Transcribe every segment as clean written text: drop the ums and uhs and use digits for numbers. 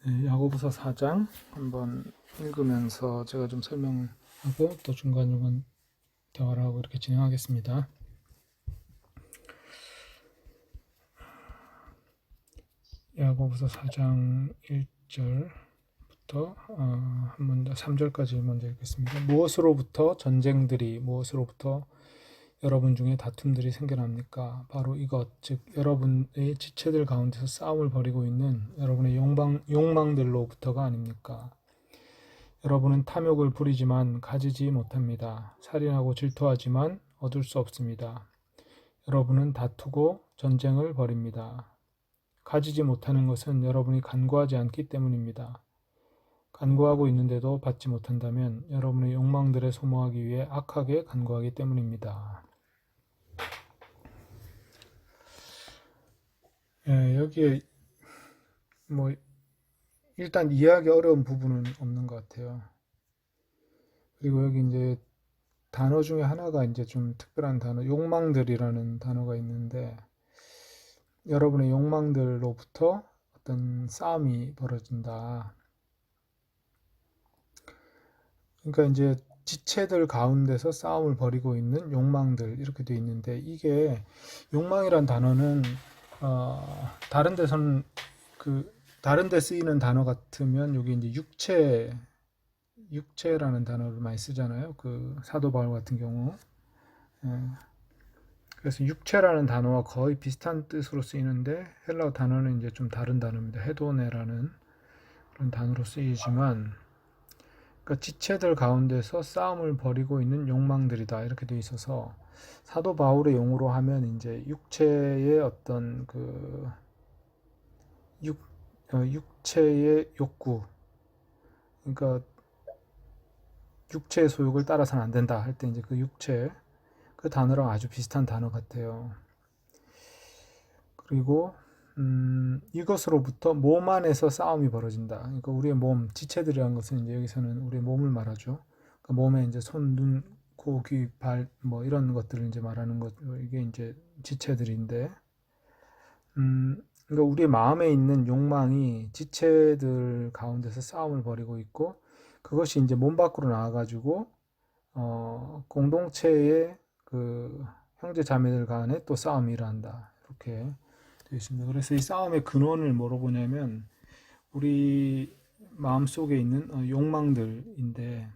네, 야고보서 4장 한번 읽으면서 제가 좀 설명하고 또 중간중간 대화를 하고 이렇게 진행하겠습니다. 야고보서 4장 1절부터 한번 더 3절까지 먼저 읽겠습니다. 무엇으로부터 여러분 중에 다툼들이 생겨납니까? 바로 이것, 즉 여러분의 지체들 가운데서 싸움을 벌이고 있는 여러분의 욕망들로부터가 아닙니까? 여러분은 탐욕을 부리지만 가지지 못합니다. 살인하고 질투하지만 얻을 수 없습니다. 여러분은 다투고 전쟁을 벌입니다. 가지지 못하는 것은 여러분이 간구하지 않기 때문입니다. 간구하고 있는데도 받지 못한다면 여러분의 욕망들에 소모하기 위해 악하게 간구하기 때문입니다. 여기에 뭐 일단 이해하기 어려운 부분은 없는 것 같아요. 그리고 여기 이제 단어 중에 하나가 이제 좀 특별한 단어, 욕망들이라는 단어가 있는데, 여러분의 욕망들로부터 어떤 싸움이 벌어진다. 그러니까 이제 지체들 가운데서 싸움을 벌이고 있는 욕망들 이렇게 돼 있는데, 이게 욕망이란 단어는 다른 데서는 다른 데 쓰이는 단어 같으면 여기 이제 육체라는 단어를 많이 쓰잖아요. 그 사도 바울 같은 경우. 예. 그래서 육체라는 단어와 거의 비슷한 뜻으로 쓰이는데 헬라어 단어는 이제 좀 다른 단어입니다. 헤도네라는 그런 단어로 쓰이지만, 그러니까 지체들 가운데서 싸움을 벌이고 있는 욕망들이다 이렇게 돼 있어서, 사도 바울의 용어로 하면 이제 육체의 어떤 육, 육체의 욕구, 그러니까 육체의 소욕을 따라서는 안 된다 할 때 이제 그 육체, 그 단어랑 아주 비슷한 단어 같아요. 그리고 이것으로부터 몸 안에서 싸움이 벌어진다. 그러니까 우리의 몸, 지체들이라는 것은 이제 여기서는 우리의 몸을 말하죠. 그러니까 몸에 이제 손, 눈, 코, 귀, 발, 뭐 이런 것들을 이제 말하는 것, 이게 이제 지체들인데, 그러니까 우리의 마음에 있는 욕망이 지체들 가운데서 싸움을 벌이고 있고, 그것이 이제 몸 밖으로 나와가지고 공동체의 그 형제 자매들 간에 또 싸움이 일어난다. 이렇게 되어 있습니다. 그래서 이 싸움의 근원을 뭐로 보냐면 우리 마음속에 있는 욕망들인데,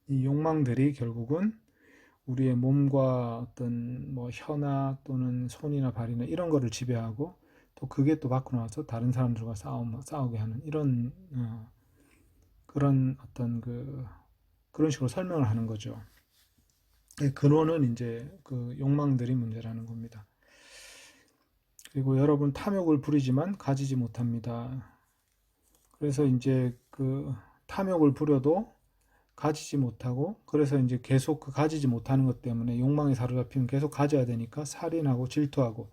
이 욕망들이 결국은 우리의 몸과 어떤 뭐 혀나 또는 손이나 발이나 이런 거를 지배하고, 또 그게 또 밖으로 나와서 다른 사람들과 싸우게 하는 이런 그런 어떤 그런 식으로 설명을 하는 거죠. 근원은 이제 그 욕망들이 문제라는 겁니다. 그리고 여러분 탐욕을 부리지만 가지지 못합니다. 그래서 이제 그 탐욕을 부려도 가지지 못하고, 그래서 이제 계속 그 가지지 못하는 것 때문에 욕망에 사로잡히면 계속 가져야 되니까 살인하고 질투하고,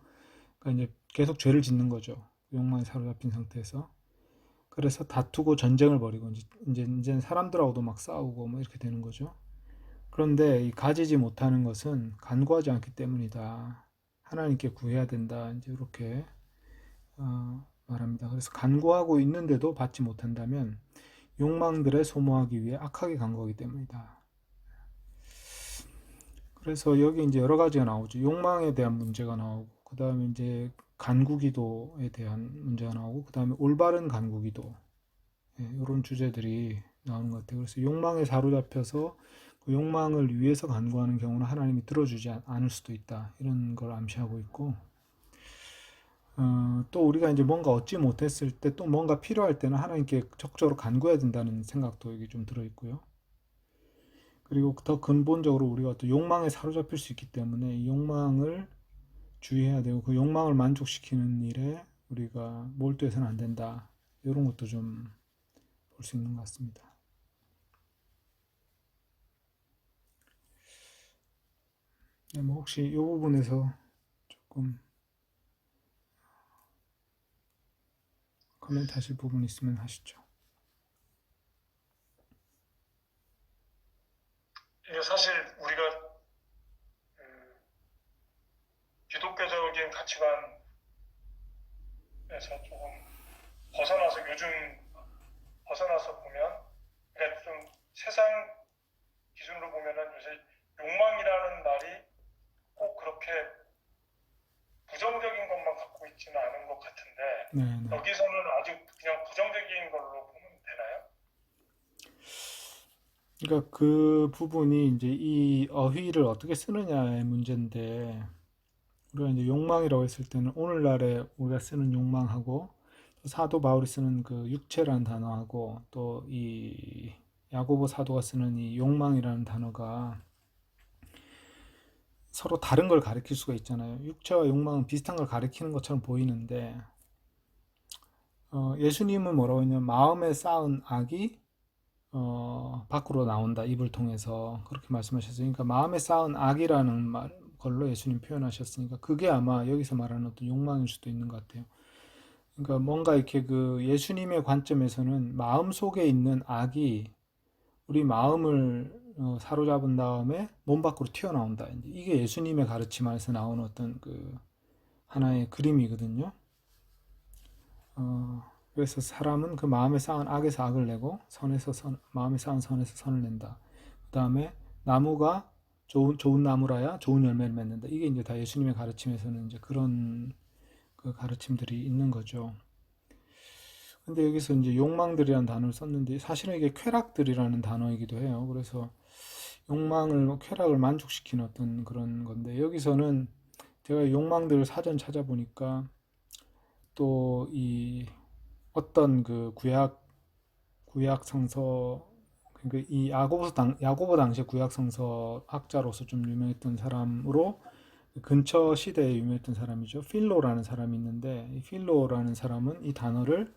그러니까 이제 계속 죄를 짓는 거죠. 욕망에 사로잡힌 상태에서. 그래서 다투고 전쟁을 벌이고 이제 사람들하고도 막 싸우고 뭐 이렇게 되는 거죠. 그런데 이 가지지 못하는 것은 간구하지 않기 때문이다. 하나님께 구해야 된다. 이제 이렇게 말합니다. 그래서 간구하고 있는데도 받지 못한다면 욕망들에 소모하기 위해 악하게 간구하기 때문이다. 그래서 여기 이제 여러 가지가 나오죠. 욕망에 대한 문제가 나오고, 그 다음에 이제 간구기도에 대한 문제가 나오고, 그 다음에 올바른 간구기도, 이런 주제들이 나오는 것 같아요. 그래서 욕망에 사로잡혀서 그 욕망을 위해서 간구하는 경우는 하나님이 들어주지 않을 수도 있다. 이런 걸 암시하고 있고, 또 우리가 이제 뭔가 얻지 못했을 때 또 뭔가 필요할 때는 하나님께 적극적으로 간구해야 된다는 생각도 여기 좀 들어있고요. 그리고 더 근본적으로 우리가 또 욕망에 사로잡힐 수 있기 때문에 이 욕망을 주의해야 되고, 그 욕망을 만족시키는 일에 우리가 몰두해서는 안 된다. 이런 것도 좀 볼 수 있는 것 같습니다. 네, 뭐 혹시 이 부분에서 조금 코멘트 하실 부분 있으면 하시죠. 이게 사실 우리가 그 기독교적인 가치관에서 조금 벗어나서 요즘 벗어나서 보면, 그러니까 좀 세상 기준으로 보면은 요새 욕망이라는 말이 꼭 그렇게 부정적인 것만 갖고 있지는 않은 것 같은데, 네, 네. 여기서는 아주 그냥 부정적인 걸로 보면 되나요? 그러니까 그 부분이 이제 이 어휘를 어떻게 쓰느냐의 문제인데, 우리가 이제 욕망이라고 했을 때는 오늘날에 우리가 쓰는 욕망하고 또 사도 바울이 쓰는 그 육체라는 단어하고 또 이 야고보 사도가 쓰는 이 욕망이라는 단어가 서로 다른 걸 가리킬 수가 있잖아요. 육체와 욕망은 비슷한 걸 가리키는 것처럼 보이는데 예수님은 뭐라고 했냐면 마음에 쌓은 악이 밖으로 나온다. 입을 통해서 그렇게 말씀하셨어요. 그러니까 마음에 쌓은 악이라는 걸로 예수님 표현하셨으니까 그게 아마 여기서 말하는 어떤 욕망일 수도 있는 것 같아요. 그러니까 뭔가 이렇게 그 예수님의 관점에서는 마음 속에 있는 악이 우리 마음을 사로잡은 다음에 몸 밖으로 튀어나온다. 이게 예수님의 가르침 안에서 나오는 어떤 그 하나의 그림이거든요. 그래서 사람은 그 마음에 쌓은 악에서 악을 내고 마음에 쌓은 선에서 선을 낸다. 그 다음에 나무가 좋은 나무라야 좋은 열매를 맺는다. 이게 이제 다 예수님의 가르침에서는 이제 그런 그 가르침들이 있는 거죠. 근데 여기서 이제 욕망들이라는 단어를 썼는데 사실은 이게 쾌락들이라는 단어이기도 해요. 그래서 쾌락을 만족시키는 어떤 그런 건데 여기서는 제가 욕망들을 사전 찾아보니까 또 이 어떤 그 구약 성서 그러니까 이 야고보 당시 구약 성서 학자로서 좀 유명했던 사람으로 근처 시대에 유명했던 사람이죠. 필로라는 사람이 있는데 이 필로라는 사람은 이 단어를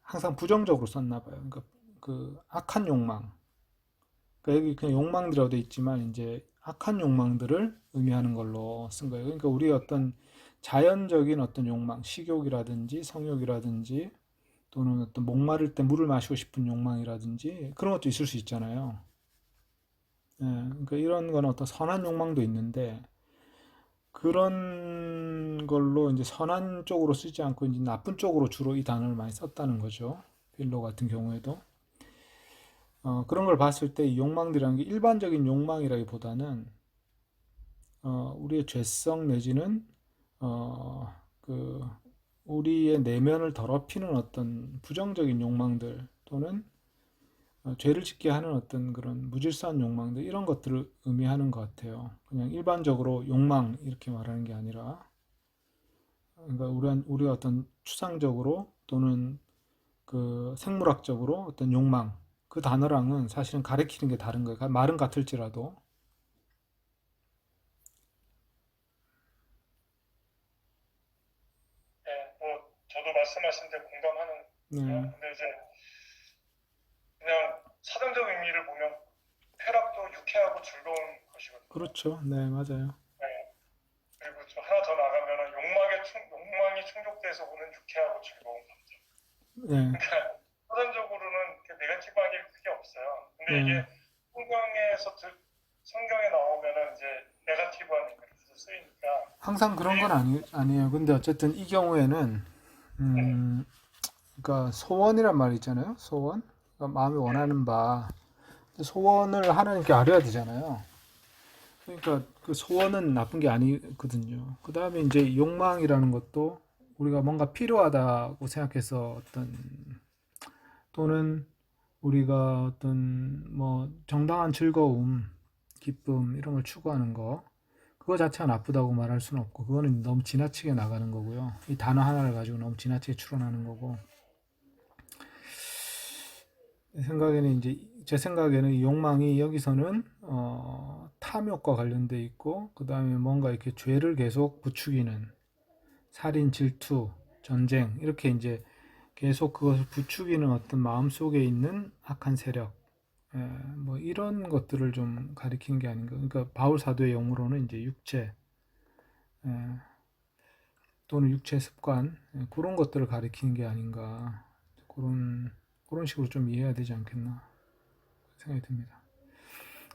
항상 부정적으로 썼나 봐요. 그러니까 그 악한 욕망. 그러니까 여기 그냥 욕망이라고 돼 있지만 이제 악한 욕망들을 의미하는 걸로 쓴 거예요. 그러니까 우리 어떤 자연적인 어떤 욕망, 식욕이라든지 성욕이라든지 또는 어떤 목마를 때 물을 마시고 싶은 욕망이라든지 그런 것도 있을 수 있잖아요. 예, 그러니까 이런 건 어떤 선한 욕망도 있는데 그런 걸로 이제 선한 쪽으로 쓰지 않고 이제 나쁜 쪽으로 주로 이 단어를 많이 썼다는 거죠. 필로 같은 경우에도. 그런 걸 봤을 때 이 욕망들이라는 게 일반적인 욕망이라기보다는 우리의 죄성 내지는 그 우리의 내면을 더럽히는 어떤 부정적인 욕망들 또는 죄를 짓게 하는 어떤 그런 무질서한 욕망들 이런 것들을 의미하는 것 같아요. 그냥 일반적으로 욕망 이렇게 말하는 게 아니라 그러니까 우리가 어떤 추상적으로 또는 그 생물학적으로 어떤 욕망 그 단어랑은 사실은 가리키는 게 다른 거예요. 말은 같을지라도. 예, 뭐 저도 말씀하신 데 공감하는요. 네, 근데 이제 그냥 사전적 의미를 보면 쾌락도 유쾌하고 즐거운 것이거든요. 그렇죠. 네, 맞아요. 네. 그리고 좀 하나 더 나가면은 욕망이 충족돼서 오는 유쾌하고 즐거운 감정. 네, 그러니까 사전적으로는 네거티브한 게 크게 없어요. 근데 네. 이게 성경에 나오면은 이제 네거티브한 의미로 쓰이니까 항상 그런 건 이게 아니에요. 근데 어쨌든 이 경우에는 네, 음, 그러니까 소원이란 말 있잖아요. 소원. 그러니까 마음이 네, 원하는 바. 소원을 하나님께 아뢰야 되잖아요. 그러니까 그 소원은 나쁜 게 아니거든요. 그 다음에 이제 욕망이라는 것도 우리가 뭔가 필요하다고 생각해서 또는 우리가 어떤 뭐 정당한 즐거움, 기쁨 이런 걸 추구하는 거 그거 자체가 나쁘다고 말할 수는 없고 그거는 너무 지나치게 나가는 거고요. 이 단어 하나를 가지고 너무 지나치게 추론하는 거고 제 생각에는 이 욕망이 여기서는 탐욕과 관련돼 있고 그 다음에 뭔가 이렇게 죄를 계속 부추기는 살인, 질투, 전쟁 이렇게 이제 계속 그것을 부추기는 어떤 마음 속에 있는 악한 세력 예, 뭐 이런 것들을 좀 가리키는 게 아닌가. 그러니까 바울 사도의 용어로는 이제 육체 예, 또는 육체 습관 그런 것들을 가리키는 게 아닌가. 그런 식으로 좀 이해해야 되지 않겠나 생각이 듭니다.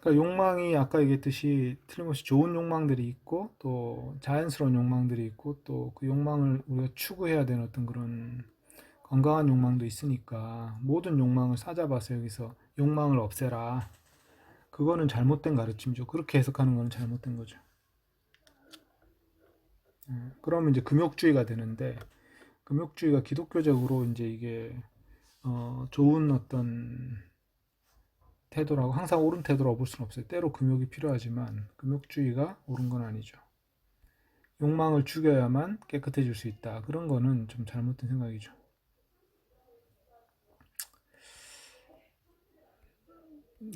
그러니까 욕망이 아까 얘기했듯이 틀림없이 좋은 욕망들이 있고 또 자연스러운 욕망들이 있고 또 그 욕망을 우리가 추구해야 되는 어떤 그런 건강한 욕망도 있으니까 모든 욕망을 싸잡아서 여기서 욕망을 없애라. 그거는 잘못된 가르침이죠. 그렇게 해석하는 거는 잘못된 거죠. 그러면 이제 금욕주의가 되는데, 금욕주의가 기독교적으로 이제 이게 좋은 어떤 태도라고, 항상 옳은 태도라고 볼 수는 없어요. 때로 금욕이 필요하지만 금욕주의가 옳은 건 아니죠. 욕망을 죽여야만 깨끗해질 수 있다. 그런 거는 좀 잘못된 생각이죠.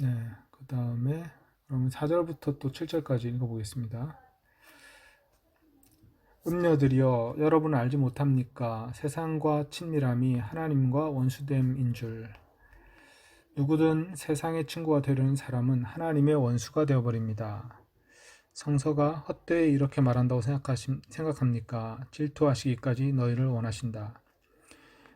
네, 그 다음에 그러면 4절부터 또 7절까지 읽어보겠습니다. 음녀들이여, 여러분은 알지 못합니까? 세상과 친밀함이 하나님과 원수됨인 줄. 누구든 세상의 친구가 되려는 사람은 하나님의 원수가 되어버립니다. 성서가 헛되이 이렇게 말한다고 생각합니까? 질투하시기까지 너희를 원하신다.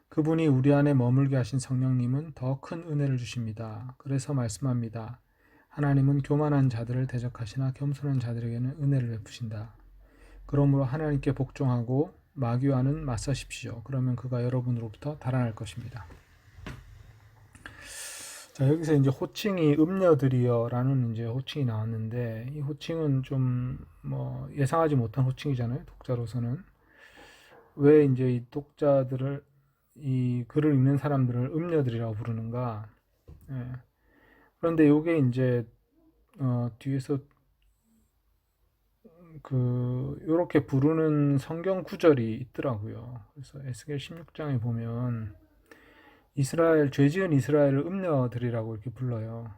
그분이 우리 안에 머물게 하신 성령님은 더 큰 은혜를 주십니다. 그래서 말씀합니다. 하나님은 교만한 자들을 대적하시나 겸손한 자들에게는 은혜를 베푸신다. 그러므로 하나님께 복종하고 마귀와는 맞서십시오. 그러면 그가 여러분으로부터 달아날 것입니다. 자, 여기서 이제 호칭이 음녀들이여라는 이제 호칭이 나왔는데, 이 호칭은 좀 뭐 예상하지 못한 호칭이잖아요. 독자로서는. 왜 이제 이 독자들을, 이 글을 읽는 사람들을 음녀들이라고 부르는가? 예. 그런데 요게 이제 뒤에서 요렇게 부르는 성경 구절이 있더라고요. 그래서 에스겔 16장에 보면 죄 지은 이스라엘을 음녀들이라고 이렇게 불러요.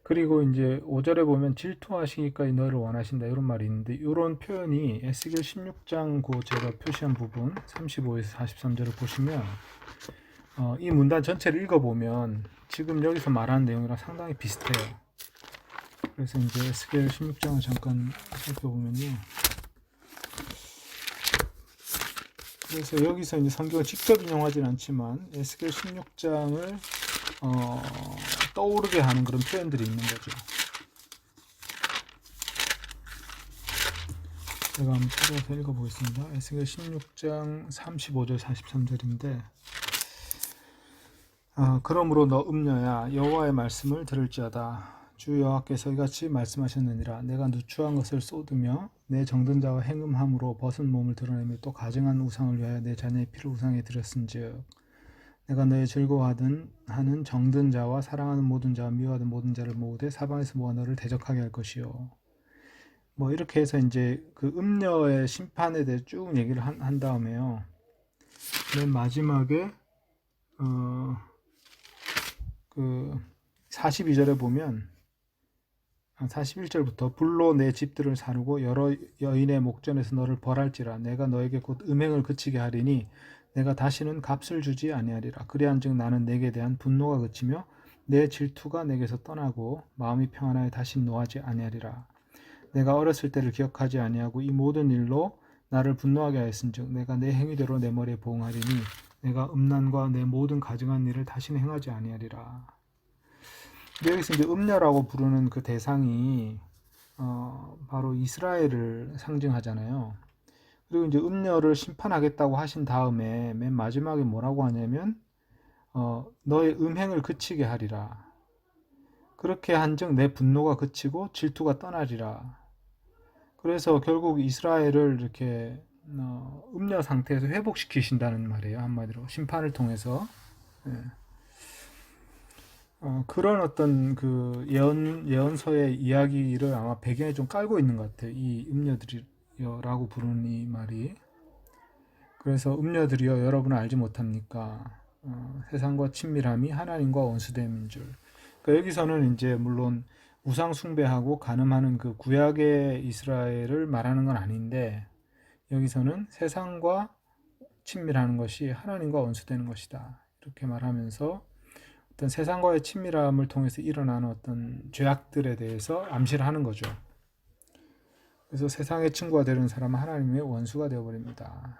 그리고 이제 5절에 보면 질투하시기까지 너희를 원하신다 이런 말이 있는데, 이런 표현이 에스겔 16장 제가 표시한 부분 35에서 43절을 보시면 이 문단 전체를 읽어보면 지금 여기서 말하는 내용이랑 상당히 비슷해요. 그래서 이제 에스겔 16장을 잠깐 살펴보면요. 그래서 여기서 이제 성경을 직접 인용하진 않지만 에스겔 16장을 떠오르게 하는 그런 표현들이 있는 거죠. 제가 한번 찾아서 읽어보겠습니다. 에스겔 16장 35절 43절인데, 그러므로 너 음녀야, 여호와의 말씀을 들을지어다. 주 여호와께서 이같이 말씀하셨느니라. 내가 누추한 것을 쏟으며 내 정든 자와 행음함으로 벗은 몸을 드러내며 또 가증한 우상을 위하여 내 자녀의 피를 우상에 드렸은즉 내가 너의 즐거워하는 정든 자와 사랑하는 모든 자와 미워하는 모든 자를 모으되 사방에서 모아 너를 대적하게 할 것이요. 뭐 이렇게 해서 이제 그 음녀의 심판에 대해 쭉 얘기를 한 다음에요. 맨 마지막에 42절에 보면 41절부터 불로 내 집들을 사르고 여러 여인의 목전에서 너를 벌할지라. 내가 너에게 곧 음행을 그치게 하리니 내가 다시는 값을 주지 아니하리라. 그리한즉 나는 내게 대한 분노가 그치며 내 질투가 내게서 떠나고 마음이 평안하여 다시 노하지 아니하리라. 내가 어렸을 때를 기억하지 아니하고 이 모든 일로 나를 분노하게 하였은즉 내가 내 행위대로 내 머리에 보응하리니 내가 음란과 내 모든 가증한 일을 다시는 행하지 아니하리라. 여기서 이제 음녀라고 부르는 그 대상이 바로 이스라엘을 상징하잖아요. 그리고 이제 음녀를 심판하겠다고 하신 다음에 맨 마지막에 뭐라고 하냐면 너의 음행을 그치게 하리라. 그렇게 한즉 내 분노가 그치고 질투가 떠나리라. 그래서 결국 이스라엘을 이렇게 음녀 상태에서 회복시키신다는 말이에요. 한마디로 심판을 통해서. 예. 그런 어떤 그 예언서의 이야기를 아마 배경에 좀 깔고 있는 것 같아요. 이 음녀들이여라고 부르는 이 말이. 그래서 음녀들이여, 여러분은 알지 못합니까? 세상과 친밀함이 하나님과 원수됨인 줄. 그러니까 여기서는 이제 물론 우상 숭배하고 간음하는 그 구약의 이스라엘을 말하는 건 아닌데, 여기서는 세상과 친밀하는 것이 하나님과 원수되는 것이다. 이렇게 말하면서 어떤 세상과의 친밀함을 통해서 일어나는 어떤 죄악들에 대해서 암시를 하는 거죠. 그래서 세상의 친구가 되는 사람은 하나님의 원수가 되어버립니다.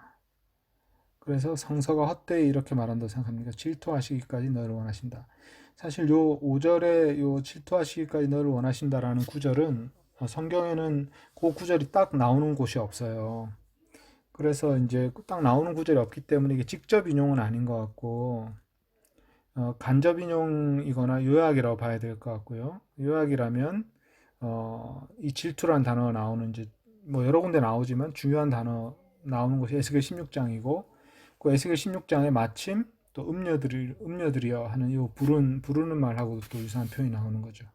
그래서 성서가 헛되이 이렇게 말한다고 생각합니다. 질투하시기까지 너를 원하신다. 사실 요 5절에 요 질투하시기까지 너를 원하신다라는 구절은 성경에는 그 구절이 딱 나오는 곳이 없어요. 그래서 이제 딱 나오는 구절이 없기 때문에 이게 직접 인용은 아닌 것 같고, 간접 인용이거나 요약이라고 봐야 될 것 같고요. 요약이라면, 이 질투란 단어가 나오는 이제 뭐 여러 군데 나오지만 중요한 단어 나오는 곳이 에스겔 16장이고, 그 에스겔 16장에 마침 또 음녀들이여 하는 이 부르는 말하고도 또 유사한 표현이 나오는 거죠.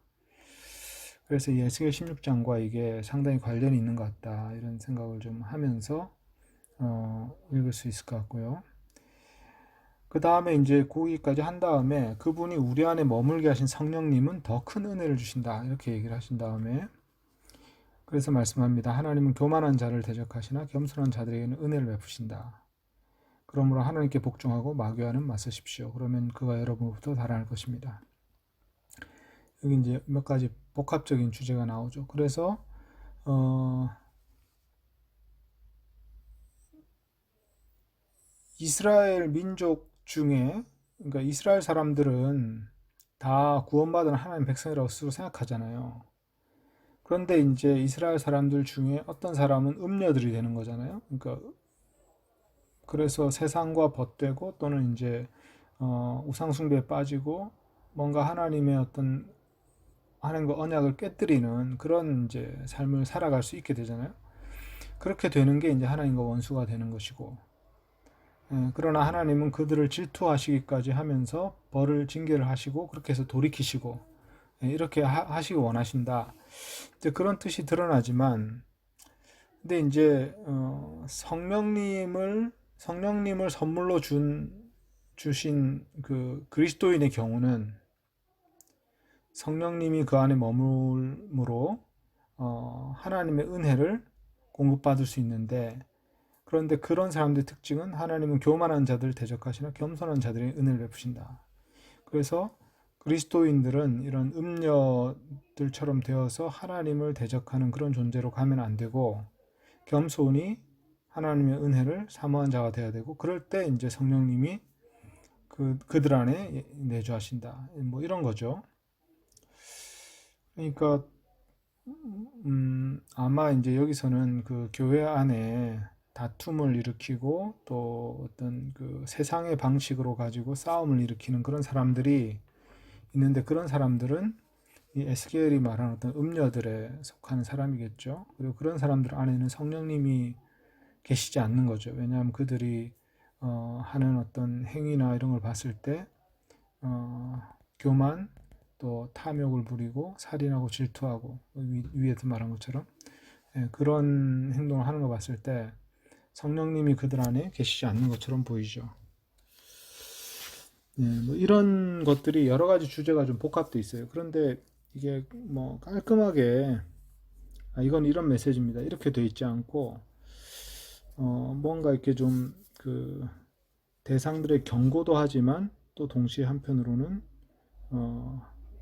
그래서 이 에스겔 16장과 이게 상당히 관련이 있는 것 같다, 이런 생각을 좀 하면서 읽을 수 있을 것 같고요. 그 다음에 이제 거기까지 한 다음에 그분이 우리 안에 머물게 하신 성령님은 더 큰 은혜를 주신다, 이렇게 얘기를 하신 다음에 그래서 말씀합니다. 하나님은 교만한 자를 대적하시나 겸손한 자들에게는 은혜를 베푸신다. 그러므로 하나님께 복종하고 마귀와는 맞서십시오. 그러면 그가 여러분으로부터 달아날 것입니다. 여기 이제 몇 가지 복합적인 주제가 나오죠. 그래서 이스라엘 민족 중에, 그러니까 이스라엘 사람들은 다 구원받은 하나님 백성이라고 스스로 생각하잖아요. 그런데 이제 이스라엘 사람들 중에 어떤 사람은 음녀들이 되는 거잖아요. 그러니까 그래서 세상과 벗되고 또는 이제 우상 숭배에 빠지고 뭔가 하나님의 어떤 하나님과 언약을 깨뜨리는 그런 이제 삶을 살아갈 수 있게 되잖아요. 그렇게 되는 게 이제 하나님과 원수가 되는 것이고, 그러나 하나님은 그들을 질투하시기까지 하면서 벌을 징계를 하시고 그렇게 해서 돌이키시고, 이렇게 하시기 원하신다. 이제 그런 뜻이 드러나지만, 근데 이제 성령님을 선물로 주신 그 그리스도인의 경우는 성령님이 그 안에 머물므로 하나님의 은혜를 공급받을 수 있는데, 그런데 그런 사람들의 특징은 하나님은 교만한 자들을 대적하시나 겸손한 자들의 은혜를 베푸신다. 그래서 그리스도인들은 이런 음녀들처럼 되어서 하나님을 대적하는 그런 존재로 가면 안 되고, 겸손히 하나님의 은혜를 사모한 자가 되어야 되고, 그럴 때 이제 성령님이 그들 안에 내주하신다. 뭐 이런 거죠. 그러니까 아마 이제 여기서는 그 교회 안에 다툼을 일으키고 또 어떤 그 세상의 방식으로 가지고 싸움을 일으키는 그런 사람들이 있는데, 그런 사람들은 이 에스겔이 말하는 어떤 음녀들에 속하는 사람이겠죠. 그리고 그런 사람들 안에는 성령님이 계시지 않는 거죠. 왜냐하면 그들이 하는 어떤 행위나 이런 걸 봤을 때 교만, 또 탐욕을 부리고 살인하고 질투하고 위에서 말한 것처럼 그런 행동을 하는 거 봤을 때 성령님이 그들 안에 계시지 않는 것처럼 보이죠. 뭐 이런 것들이 여러 가지 주제가 좀 복합돼 있어요. 그런데 이게 뭐 깔끔하게 이건 이런 메시지입니다, 이렇게 돼 있지 않고 뭔가 이렇게 좀 그 대상들의 경고도 하지만 또 동시에 한편으로는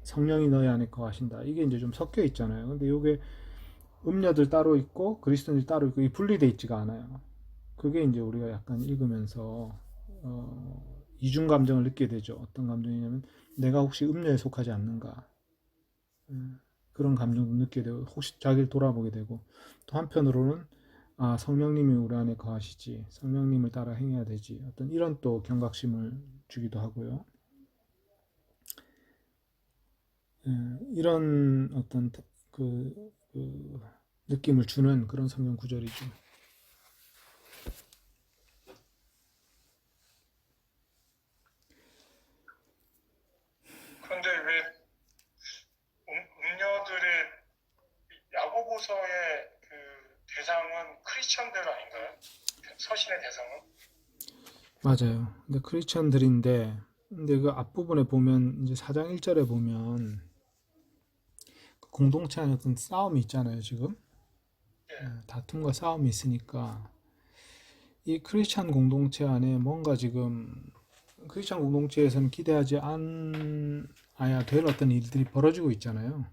성령이 너희 안에 거하신다, 이게 이제 좀 섞여 있잖아요. 근데 이게 음녀들 따로 있고 그리스도인들 따로 있고 이 분리돼 있지가 않아요. 그게 이제 우리가 약간 읽으면서 이중 감정을 느끼게 되죠. 어떤 감정이냐면 내가 혹시 음녀에 속하지 않는가, 그런 감정도 느끼게 되고 혹시 자기를 돌아보게 되고, 또 한편으로는 성령님이 우리 안에 거하시지, 성령님을 따라 행해야 되지, 어떤 이런 또 경각심을 주기도 하고요. 이런 어떤 그 느낌을 주는 그런 성경 구절이죠. 그런데 왜 음녀들의 야고보서의 그 대상은 크리스천들 아닌가요? 서신의 대상은? 맞아요. 근데 크리스천들인데, 근데 그 앞부분에 보면 이제 4장 1절에 보면 그 공동체 안에 어떤 싸움이 있잖아요, 지금. 예. 다툼과 싸움이 있으니까 이 크리스찬 공동체 안에 뭔가 지금 크리스찬 공동체에서는 기대하지 않아야 될 어떤 일들이 벌어지고 있잖아요.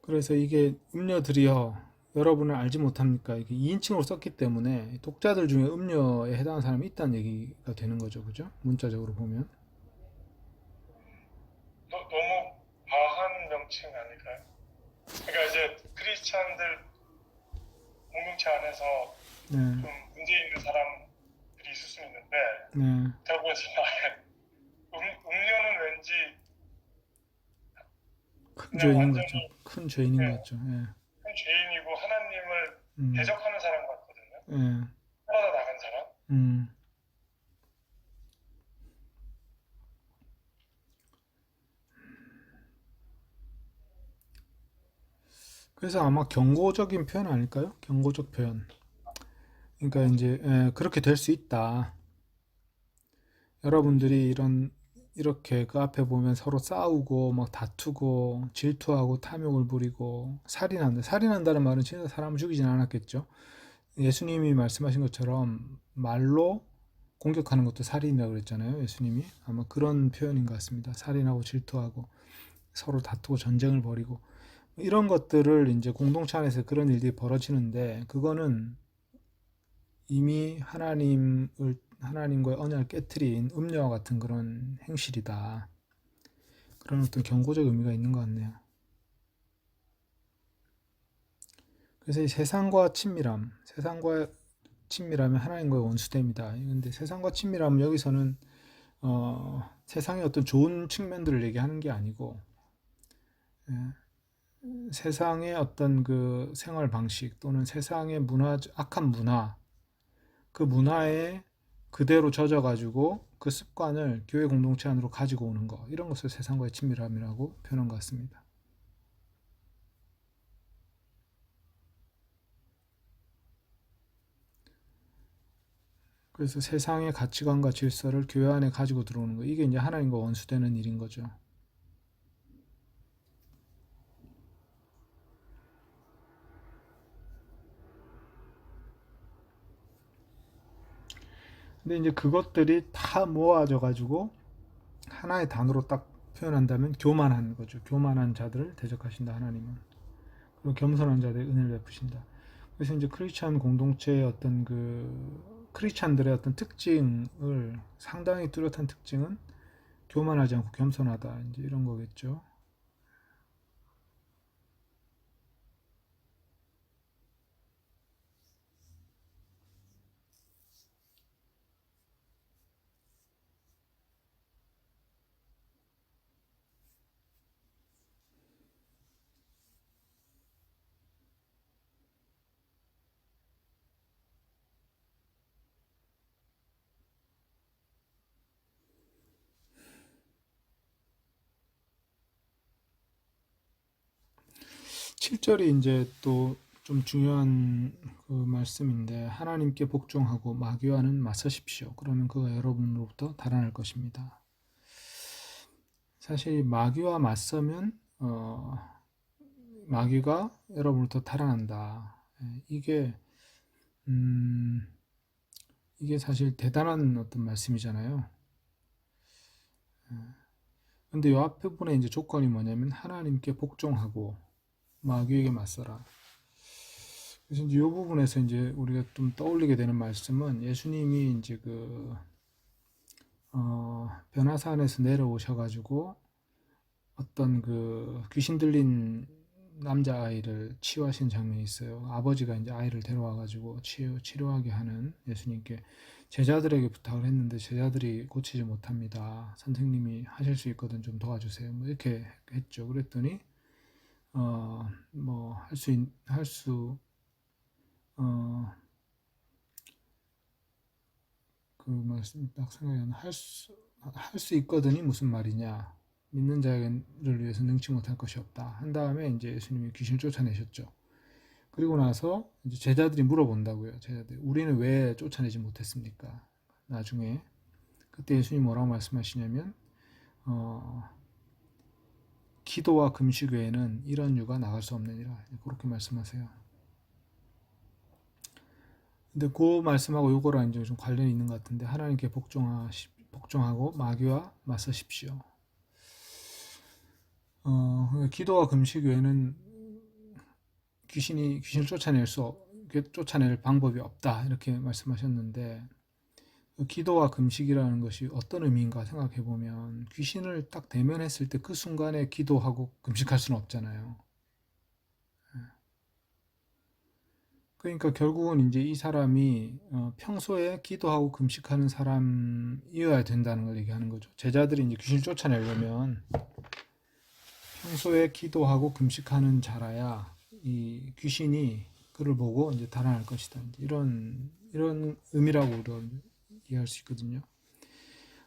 그래서 이게 음녀들이여 여러분을 알지 못합니까? 이게 2인칭으로 썼기 때문에 독자들 중에 음녀에 해당하는 사람이 있다는 얘기가 되는 거죠. 그죠? 문자적으로 보면. 너무 과한 명칭 아닐까요? 그러니까 이제 크리스찬들 공동체 안에서 네, 좀 문제 있는 사람들이 있을 수 있는데 네, 그렇다고 해서 음료는 왠지 큰 그냥 죄인인 것 같죠. 완전히 큰 죄인인 것 네, 같죠. 예, 큰 죄인이고 하나님을 음, 대적하는 사람 같거든요. 예, 떨어져 나간 사람. 음. 그래서 아마 경고적인 표현 아닐까요? 경고적 표현. 그러니까 이제 그렇게 될 수 있다. 여러분들이 이렇게 그 앞에 보면 서로 싸우고 막 다투고 질투하고 탐욕을 부리고 살인한다. 살인한다는 말은 진짜 사람을 죽이진 않았겠죠. 예수님이 말씀하신 것처럼 말로 공격하는 것도 살인이라고 그랬잖아요. 예수님이 아마 그런 표현인 것 같습니다. 살인하고 질투하고 서로 다투고 전쟁을 벌이고 이런 것들을 이제 공동체 안에서 그런 일들이 벌어지는데 그거는 이미 하나님과의 언약을 깨트린 음녀와 같은 그런 행실이다. 그런 어떤 경고적 의미가 있는 것 같네요. 그래서 이 세상과 친밀함이 하나님과의 원수됨이다. 근데 세상과 친밀함은 여기서는 세상의 어떤 좋은 측면들을 얘기하는 게 아니고 예, 세상의 어떤 그 생활 방식 또는 세상의 악한 문화, 그 문화에 그대로 젖어가지고 그 습관을 교회 공동체 안으로 가지고 오는 거, 이런 것을 세상과의 친밀함이라고 표현한 것 같습니다. 그래서 세상의 가치관과 질서를 교회 안에 가지고 들어오는 거, 이게 이제 하나님과 원수되는 일인 거죠. 근데 이제 그것들이 다 모아져 가지고 하나의 단어로 딱 표현한다면 교만한 거죠. 교만한 자들을 대적하신다 하나님은. 그리고 겸손한 자들의 은혜를 베푸신다. 그래서 이제 크리스찬 공동체의 어떤 그 크리스찬들의 어떤 특징을 상당히 뚜렷한 특징은 교만하지 않고 겸손하다 이제 이런 거겠죠. 칠절이 이제 또 좀 중요한 그 말씀인데 하나님께 복종하고 마귀와는 맞서십시오. 그러면 그가 여러분으로부터 달아날 것입니다. 사실 마귀와 맞서면 마귀가 여러분으로부터 달아난다. 이게 음, 이게 사실 대단한 어떤 말씀이잖아요. 근데 이 앞부분에 이제 조건이 뭐냐면 하나님께 복종하고 마귀에게 맞서라. 그래서 이제 이 부분에서 이제 우리가 좀 떠올리게 되는 말씀은 예수님이 이제 변화산에서 내려오셔가지고 어떤 그 귀신 들린 남자아이를 치유하신 장면이 있어요. 아버지가 이제 아이를 데려와가지고 치료하게 하는 예수님께 제자들에게 부탁을 했는데 제자들이 고치지 못합니다. 선생님이 하실 수 있거든 좀 도와주세요. 뭐 이렇게 했죠. 그랬더니 뭐 할수 어, 그 말씀 딱 생각이 안 할 수 있거든이 무슨 말이냐. 믿는 자를 위해서 능치 못할 것이 없다. 한 다음에 이제 예수님이 귀신을 쫓아내셨죠. 그리고 나서 이제 제자들이 물어본다고요. 제자들 우리는 왜 쫓아내지 못했습니까? 나중에 그때 예수님이 뭐라고 말씀하시냐면 어, 기도와 금식 외에는 이런 유가 나갈 수 없느니라. 그렇게 말씀하세요. 근데 그 말씀하고 요거랑 이제 좀 관련이 있는 것 같은데 하나님께 복종하고 마귀와 맞서십시오. 그러니까 기도와 금식 외에는 귀신을 쫓아낼 방법이 없다 이렇게 말씀하셨는데 기도와 금식이라는 것이 어떤 의미인가 생각해 보면 귀신을 딱 대면했을 때 그 순간에 기도하고 금식할 수는 없잖아요. 그러니까 결국은 이제 이 사람이 평소에 기도하고 금식하는 사람이어야 된다는 걸 얘기하는 거죠. 제자들이 이제 귀신을 쫓아내려면 평소에 기도하고 금식하는 자라야 이 귀신이 그를 보고 이제 달아날 것이다. 이런 의미라고 우리가 이해할 수 있거든요.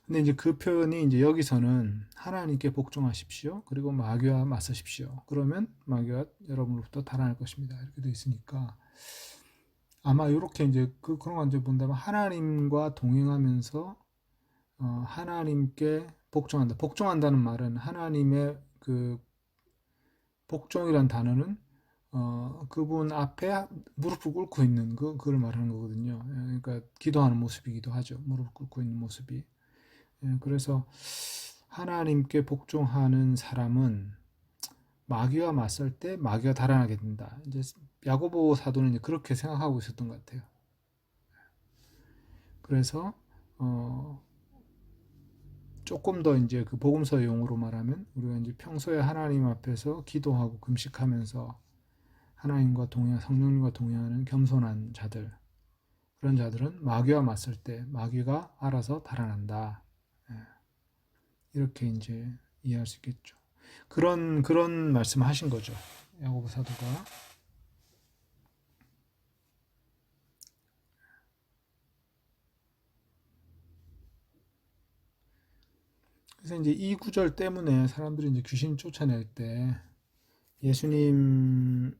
근데 이제 그 표현이 이제 여기서는 하나님께 복종하십시오. 그리고 마귀와 맞서십시오. 그러면 마귀가 여러분으로부터 달아날 것입니다. 이렇게 되어 있으니까 아마 이렇게 이제 그런 관점 본다면 하나님과 동행하면서 하나님께 복종한다. 복종한다는 말은 하나님의 그 복종이란 단어는 그분 앞에 무릎을 꿇고 있는 그걸 말하는 거거든요. 그러니까 기도하는 모습이기도 하죠. 무릎 꿇고 있는 모습이. 그래서 하나님께 복종하는 사람은 마귀와 맞설 때 마귀가 달아나게 된다. 이제 야고보 사도는 이제 그렇게 생각하고 있었던 것 같아요. 그래서 조금 더 이제 그 복음서 용어로 말하면 우리가 이제 평소에 하나님 앞에서 기도하고 금식하면서 하나님과 동행, 성령님과 동행하는 겸손한 자들, 그런 자들은 마귀와 맞설 때 마귀가 알아서 달아난다. 이렇게 이제 이해할 수 있겠죠. 그런 말씀하신 거죠. 야고보 사도가. 그래서 이제 이 구절 때문에 사람들이 이제 귀신 쫓아낼 때 예수님이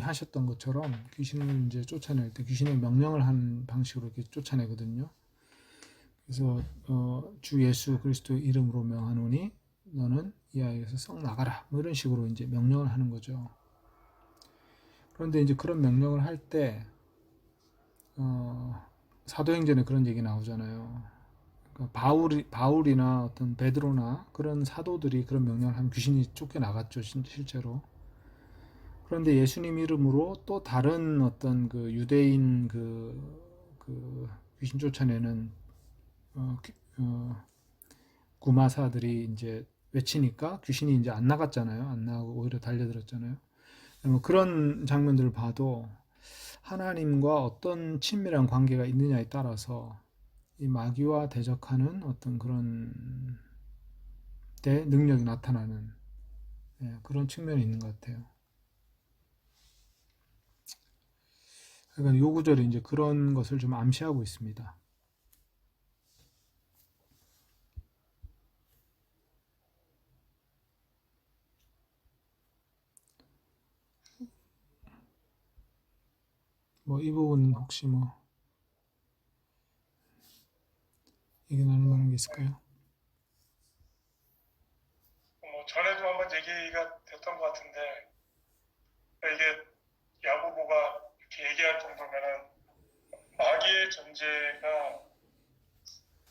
하셨던 것처럼 귀신을 이제 쫓아낼 때 귀신의 명령을 하는 방식으로 이렇게 쫓아내거든요. 그래서 주 예수 그리스도의 이름으로 명하노니 너는 이 아이에서 썩 나가라. 뭐 이런 식으로 이제 명령을 하는 거죠. 그런데 이제 그런 명령을 할 때 사도행전에 그런 얘기 나오잖아요. 그러니까 바울이나 어떤 베드로나 그런 사도들이 그런 명령을 하면 귀신이 쫓겨나갔죠, 실제로. 그런데 예수님 이름으로 또 다른 어떤 그 유대인 그 귀신 쫓아내는 구마사들이 이제 외치니까 귀신이 이제 안 나갔잖아요. 안 나가고 오히려 달려들었잖아요. 뭐 그런 장면들을 봐도 하나님과 어떤 친밀한 관계가 있느냐에 따라서 이 마귀와 대적하는 어떤 그런 데 능력이 나타나는 그런 측면이 있는 것 같아요. 그러니까 요 구절이 이제 그런 것을 좀 암시하고 있습니다. 뭐 이 부분 혹시 뭐 얘기 나눌 만한 게 있을까요? 전에도 한번 얘기가 됐던 것 같은데 이게 야고보가 이렇게 얘기할 정도면은 마귀의 존재가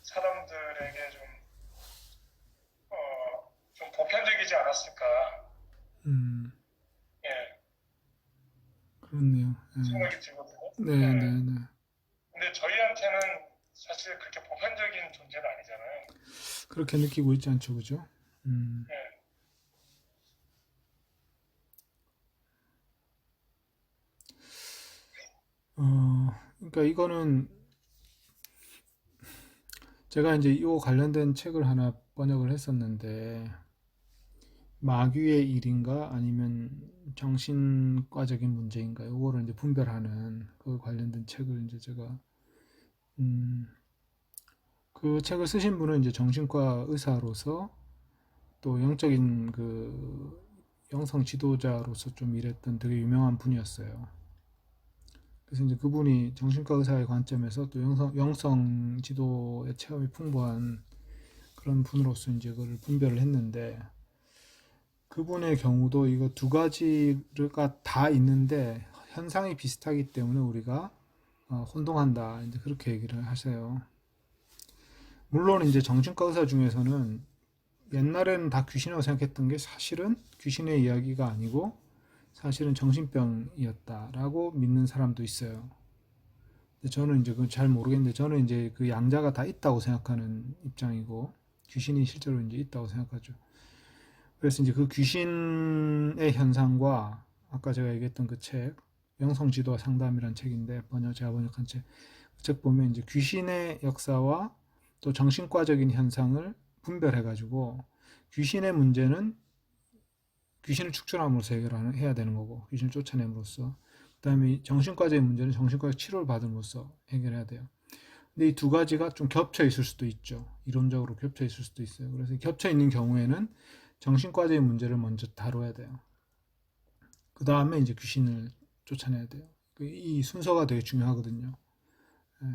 사람들에게 좀 보편적이지 않았을까 음, 예, 그렇네요. 생각이 들거든요. 네, 네, 네. 근데 저희한테는 사실 그렇게 보편적인 존재는 아니잖아요. 그렇게 느끼고 있지 않죠, 그죠? 예, 그러니까 이거는 제가 이제 이 관련된 책을 하나 번역을 했었는데 마귀의 일인가 아니면 정신과적인 문제인가 이거를 이제 분별하는 그 관련된 책을 이제 제가 그 책을 쓰신 분은 이제 정신과 의사로서 또 영적인 그 영성 지도자로서 좀 일했던 되게 유명한 분이었어요. 그래서 이제 그분이 정신과 의사의 관점에서 또 영성 지도의 체험이 풍부한 그런 분으로서 이제 그걸 분별을 했는데 그분의 경우도 이거 두 가지가 다 있는데 현상이 비슷하기 때문에 우리가 혼동한다. 이제 그렇게 얘기를 하세요. 물론 이제 정신과 의사 중에서는 옛날에는 다 귀신이라고 생각했던 게 사실은 귀신의 이야기가 아니고 사실은 정신병이었다라고 믿는 사람도 있어요. 근데 저는 이제 그건 잘 모르겠는데 저는 이제 그 양자가 다 있다고 생각하는 입장이고 귀신이 실제로 이제 있다고 생각하죠. 그래서 이제 그 귀신의 현상과 아까 제가 얘기했던 그 책, 영성지도와 상담이라는 책인데 제가 번역한 책, 그 책 보면 이제 귀신의 역사와 또 정신과적인 현상을 분별해가지고 귀신의 문제는 귀신을 축출함으로써 해야 되는 거고 귀신을 쫓아냄으로써 그다음에 정신과적인 문제는 정신과적 치료를 받음으로써 해결해야 돼요. 근데 이 두 가지가 좀 겹쳐 있을 수도 있죠. 이론적으로 겹쳐 있을 수도 있어요. 그래서 겹쳐 있는 경우에는 정신과적인 문제를 먼저 다뤄야 돼요. 그 다음에 이제 귀신을 쫓아내야 돼요. 이 순서가 되게 중요하거든요. 예.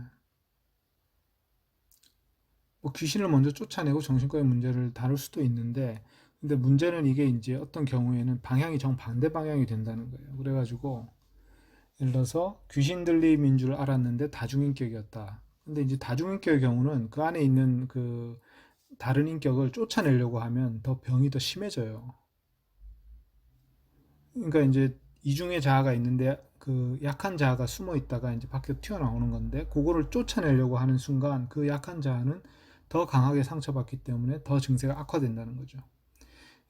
뭐 귀신을 먼저 쫓아내고 정신과의 문제를 다룰 수도 있는데, 근데 문제는 이게 이제 어떤 경우에는 방향이 정반대 방향이 된다는 거예요. 그래가지고 예를 들어서 귀신 들림인 줄 알았는데 다중인격이었다. 근데 이제 다중인격의 경우는 그 안에 있는 그 다른 인격을 쫓아내려고 하면 더 병이 더 심해져요. 그러니까 이제 이중의 자아가 있는데 그 약한 자아가 숨어 있다가 이제 밖에 튀어나오는 건데 그거를 쫓아내려고 하는 순간 그 약한 자아는 더 강하게 상처받기 때문에 더 증세가 악화된다는 거죠.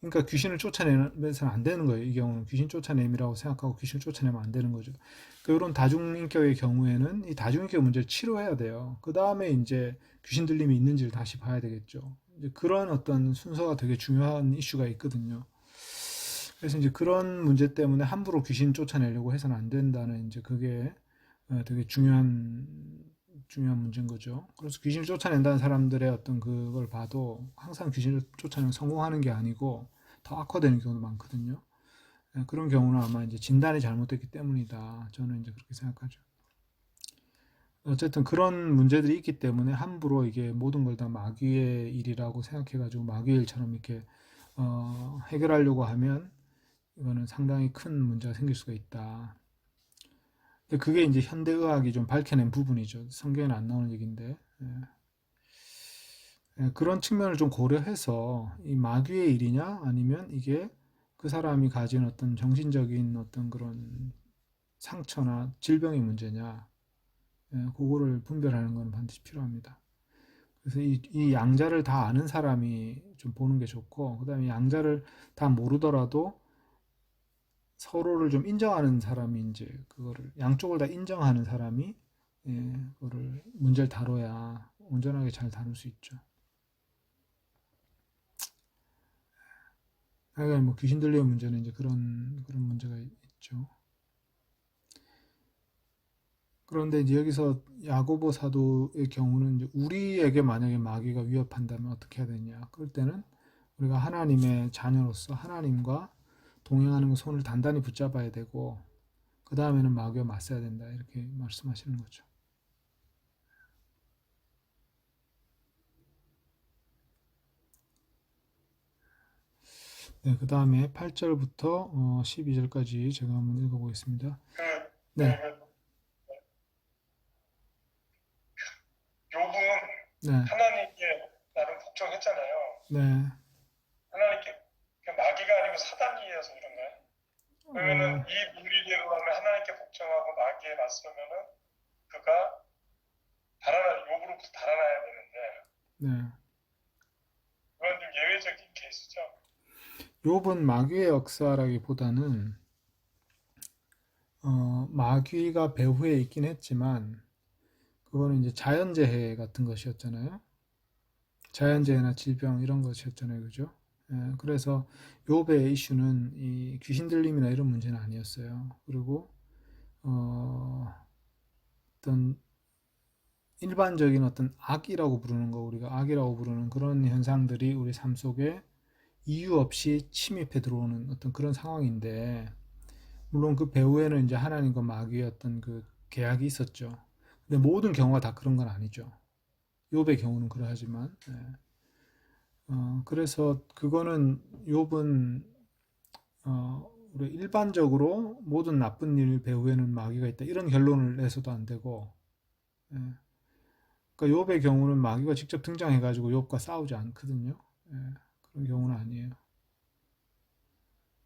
그러니까 귀신을 쫓아내면서는 안 되는 거예요. 이 경우는 귀신 쫓아냄이라고 생각하고 귀신을 쫓아내면 안 되는 거죠. 그러니까 이런 다중인격의 경우에는 이 다중인격 문제를 치료해야 돼요. 그 다음에 이제 귀신 들림이 있는지를 다시 봐야 되겠죠. 이제 그런 어떤 순서가 되게 중요한 이슈가 있거든요. 그래서 이제 그런 문제 때문에 함부로 귀신 쫓아내려고 해서는 안 된다는 이제 그게 되게 중요한 문제인 거죠. 그래서 귀신을 쫓아낸다는 사람들의 어떤 그걸 봐도 항상 귀신을 쫓아내면 성공하는 게 아니고 더 악화되는 경우도 많거든요. 그런 경우는 아마 이제 진단이 잘못됐기 때문이다. 저는 이제 그렇게 생각하죠. 어쨌든 그런 문제들이 있기 때문에 함부로 이게 모든 걸 다 마귀의 일이라고 생각해가지고 마귀의 일처럼 이렇게 해결하려고 하면 이거는 상당히 큰 문제가 생길 수가 있다. 근데 그게 이제 현대의학이 좀 밝혀낸 부분이죠. 성경에는 안 나오는 얘기인데. 그런 측면을 좀 고려해서 이 마귀의 일이냐 아니면 이게 그 사람이 가진 어떤 정신적인 어떤 그런 상처나 질병의 문제냐 그거를 분별하는 건 반드시 필요합니다. 그래서 이 양자를 다 아는 사람이 좀 보는 게 좋고 그다음에 양자를 다 모르더라도 서로를 좀 인정하는 사람이 이제 그거를 양쪽을 다 인정하는 사람이 그거를 문제를 다뤄야 온전하게 잘 다룰 수 있죠. 하여간 뭐 귀신 들리는 문제는 이제 그런 문제가 있죠. 그런데 이제 여기서 야고보 사도의 경우는 이제 우리에게 만약에 마귀가 위협한다면 어떻게 해야 되냐? 그럴 때는 우리가 하나님의 자녀로서 하나님과 동행하는 그 손을 단단히 붙잡아야 되고 그 다음에는 마귀와 맞서야 된다 이렇게 말씀하시는 거죠. 네, 그 다음에 8절부터 12절까지 제가 한번 읽어보겠습니다. 그, 네, 욥은 네, 하나님께 나름 복종했잖아요. 네. 하나님께 그 마귀가 아니고 사단이어서 그런가요? 그러면은 이 논리대로 하면 하나님께 복종하고 마귀에 맞서면은 그가 욥으로부터 달아나야 되는데 네. 그건 좀 예외적인 케이스죠. 욥은 마귀의 역사라기보다는 마귀가 배후에 있긴 했지만 그거는 이제 자연재해 같은 것이었잖아요. 자연재해나 질병 이런 것이었잖아요, 그죠? 그래서 욥의 이슈는 이 귀신 들림이나 이런 문제는 아니었어요. 그리고 어떤 일반적인 어떤 악이라고 부르는 거 우리가 악이라고 부르는 그런 현상들이 우리 삶 속에 이유 없이 침입해 들어오는 어떤 그런 상황인데 물론 그 배후에는 이제 하나님과 마귀의 어떤 그 계약이 있었죠. 근데 모든 경우가 다 그런 건 아니죠. 욥의 경우는 그러하지만 그래서 그거는 욥은 우리 일반적으로 모든 나쁜 일 배후에는 마귀가 있다 이런 결론을 내서도 안 되고 예. 그러니까 욥의 경우는 마귀가 직접 등장해가지고 욥과 싸우지 않거든요. 예, 그런 경우는 아니에요.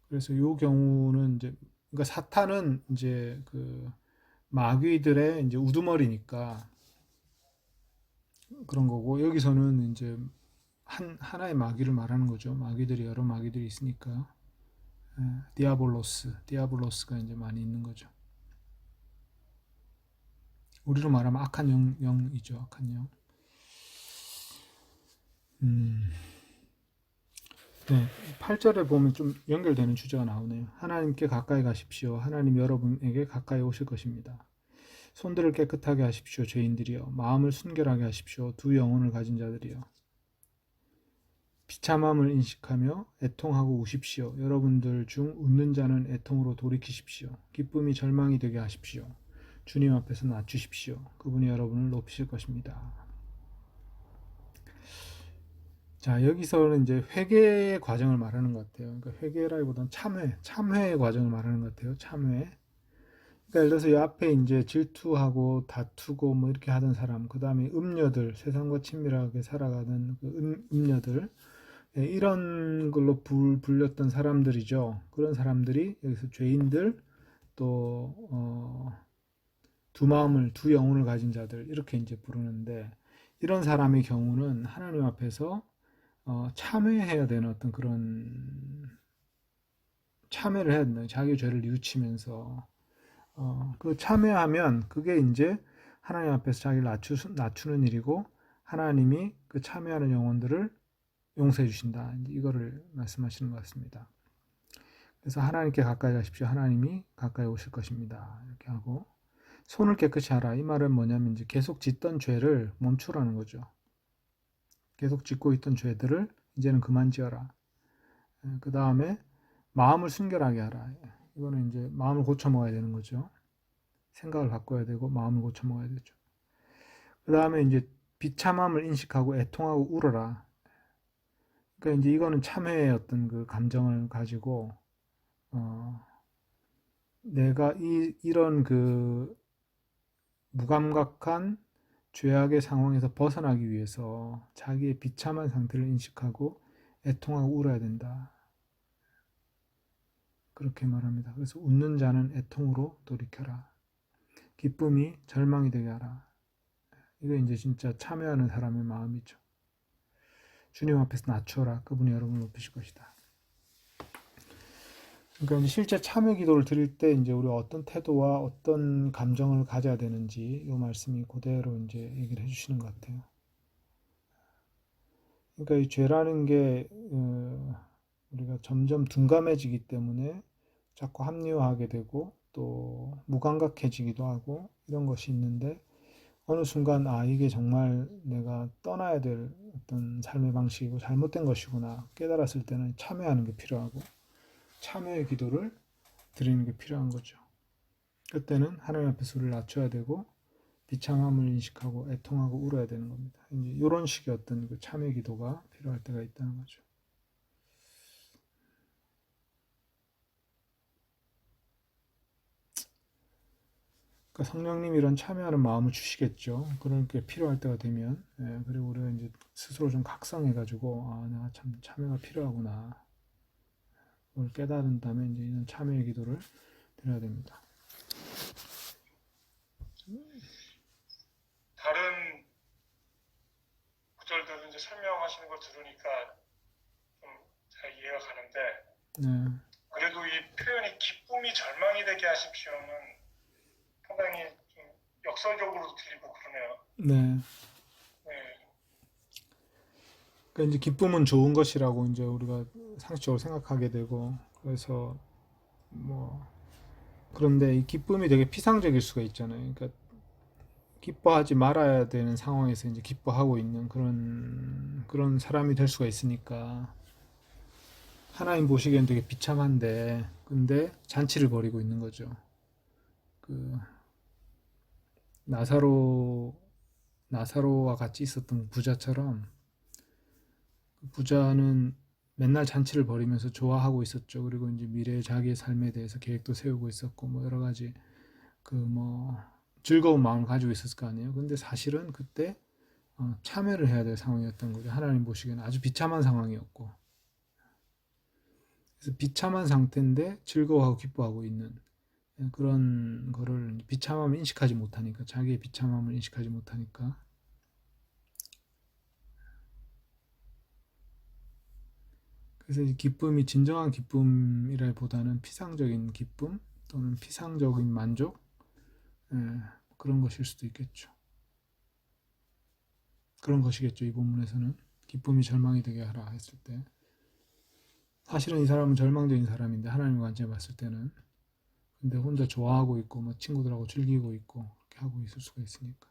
그래서 요 경우는 이제 그러니까 사탄은 이제 그 마귀들의 이제 우두머리니까 그런 거고, 여기서는 이제 하나의 마귀를 말하는 거죠. 마귀들이 여러 마귀들이 있으니까. 디아블로스가 이제 많이 있는 거죠. 우리로 말하면 악한 영이죠. 악한 영. 네, 8절에 보면 좀 연결되는 주제가 나오네요. 하나님께 가까이 가십시오. 하나님 여러분에게 가까이 오실 것입니다. 손들을 깨끗하게 하십시오. 죄인들이여. 마음을 순결하게 하십시오. 두 영혼을 가진 자들이여. 비참함을 인식하며 애통하고 우십시오. 여러분들 중 웃는 자는 애통으로 돌이키십시오. 기쁨이 절망이 되게 하십시오. 주님 앞에서 낮추십시오. 그분이 여러분을 높이실 것입니다. 자, 여기서는 이제 회개의 과정을 말하는 것 같아요. 그러니까 회개라기보다는 참회의 과정을 말하는 것 같아요. 참회. 그러니까 예를 들어서 이 앞에 이제 질투하고 다투고 뭐 이렇게 하던 사람, 그 다음에 음녀들, 세상과 친밀하게 살아가는 그 음녀들, 이런 걸로 불렸던 사람들이죠. 그런 사람들이 여기서 죄인들, 또 두 영혼을 가진 자들 이렇게 이제 부르는데, 이런 사람의 경우는 하나님 앞에서 참회해야 되는 어떤 그런 참회를 해야 된다. 자기 죄를 뉘우치면서 그 참회하면 그게 이제 하나님 앞에서 자기를 낮추는 일이고, 하나님이 그 참회하는 영혼들을 용서해 주신다. 이거를 말씀하시는 것 같습니다. 그래서 하나님께 가까이 가십시오. 하나님이 가까이 오실 것입니다. 이렇게 하고, 손을 깨끗이 하라. 이 말은 뭐냐면 이제 계속 짓던 죄를 멈추라는 거죠. 계속 짓고 있던 죄들을 이제는 그만 지어라. 그 다음에 마음을 순결하게 하라. 이거는 이제 마음을 고쳐 먹어야 되는 거죠. 생각을 바꿔야 되고 마음을 고쳐 먹어야 되죠. 그 다음에 이제 비참함을 인식하고 애통하고 울어라. 그러니까 이제 이거는 참회의 어떤 그 감정을 가지고 내가 이런 그 무감각한 죄악의 상황에서 벗어나기 위해서 자기의 비참한 상태를 인식하고 애통하고 울어야 된다. 그렇게 말합니다. 그래서 웃는 자는 애통으로 돌이켜라. 기쁨이 절망이 되게 하라. 이게 이제 진짜 참여하는 사람의 마음이죠. 주님 앞에서 낮춰라. 그분이 여러분을 높이실 것이다. 그러니까 이제 실제 참여 기도를 드릴 때 이제 우리가 어떤 태도와 어떤 감정을 가져야 되는지 이 말씀이 그대로 이제 얘기를 해주시는 것 같아요. 그러니까 이 죄라는 게 우리가 점점 둔감해지기 때문에 자꾸 합리화하게 되고 또 무감각해지기도 하고 이런 것이 있는데, 어느 순간 이게 정말 내가 떠나야 될 어떤 삶의 방식이고 잘못된 것이구나 깨달았을 때는 참회하는 게 필요하고 참회의 기도를 드리는 게 필요한 거죠. 그때는 하나님 앞에서 우리를 낮춰야 되고 비참함을 인식하고 애통하고 울어야 되는 겁니다. 이제 이런 식의 어떤 그 참회 기도가 필요할 때가 있다는 거죠. 그러니까 성령님이 이런 참여하는 마음을 주시겠죠. 그런 게 필요할 때가 되면, 그리고 우리가 이제 스스로 좀 각성해가지고 내가 참 참여가 필요하구나. 그걸 깨달은 다음에 이제 이런 참여의 기도를 드려야 됩니다. 다른 구절들을 이제 설명하시는 걸 들으니까 좀 잘 이해가 가는데, 네, 그래도 이 표현이 기쁨이 절망이 되게 하십시오는 상당히 좀 역설적으로 들리고 그러네요. 네. 네. 그러니까 이제 기쁨은 좋은 것이라고 이제 우리가 상식적으로 생각하게 되고, 그래서 뭐 그런데 이 기쁨이 되게 피상적일 수가 있잖아요. 그러니까 기뻐하지 말아야 되는 상황에서 이제 기뻐하고 있는 그런 사람이 될 수가 있으니까, 하나님 보시기엔 되게 비참한데 근데 잔치를 벌이고 있는 거죠. 그 나사로와 같이 있었던 부자처럼, 부자는 맨날 잔치를 벌이면서 좋아하고 있었죠. 그리고 이제 미래의 자기의 삶에 대해서 계획도 세우고 있었고 뭐 여러 가지 그 뭐 즐거운 마음을 가지고 있었을 거 아니에요. 근데 사실은 그때 참여를 해야 될 상황이었던 거죠. 하나님 보시기에는 아주 비참한 상황이었고, 그래서 비참한 상태인데 즐거워하고 기뻐하고 있는, 그런 거를 비참함을 인식하지 못하니까, 자기의 비참함을 인식하지 못하니까. 그래서 이 기쁨이 진정한 기쁨이라기보다는 피상적인 기쁨 또는 피상적인 만족, 예, 그런 것일 수도 있겠죠. 그런 것이겠죠. 이 본문에서는 기쁨이 절망이 되게 하라 했을 때, 사실은 이 사람은 절망적인 사람인데 하나님 관점에 봤을 때는, 근데 혼자 좋아하고 있고 뭐 친구들하고 즐기고 있고 그렇게 하고 있을 수가 있으니까.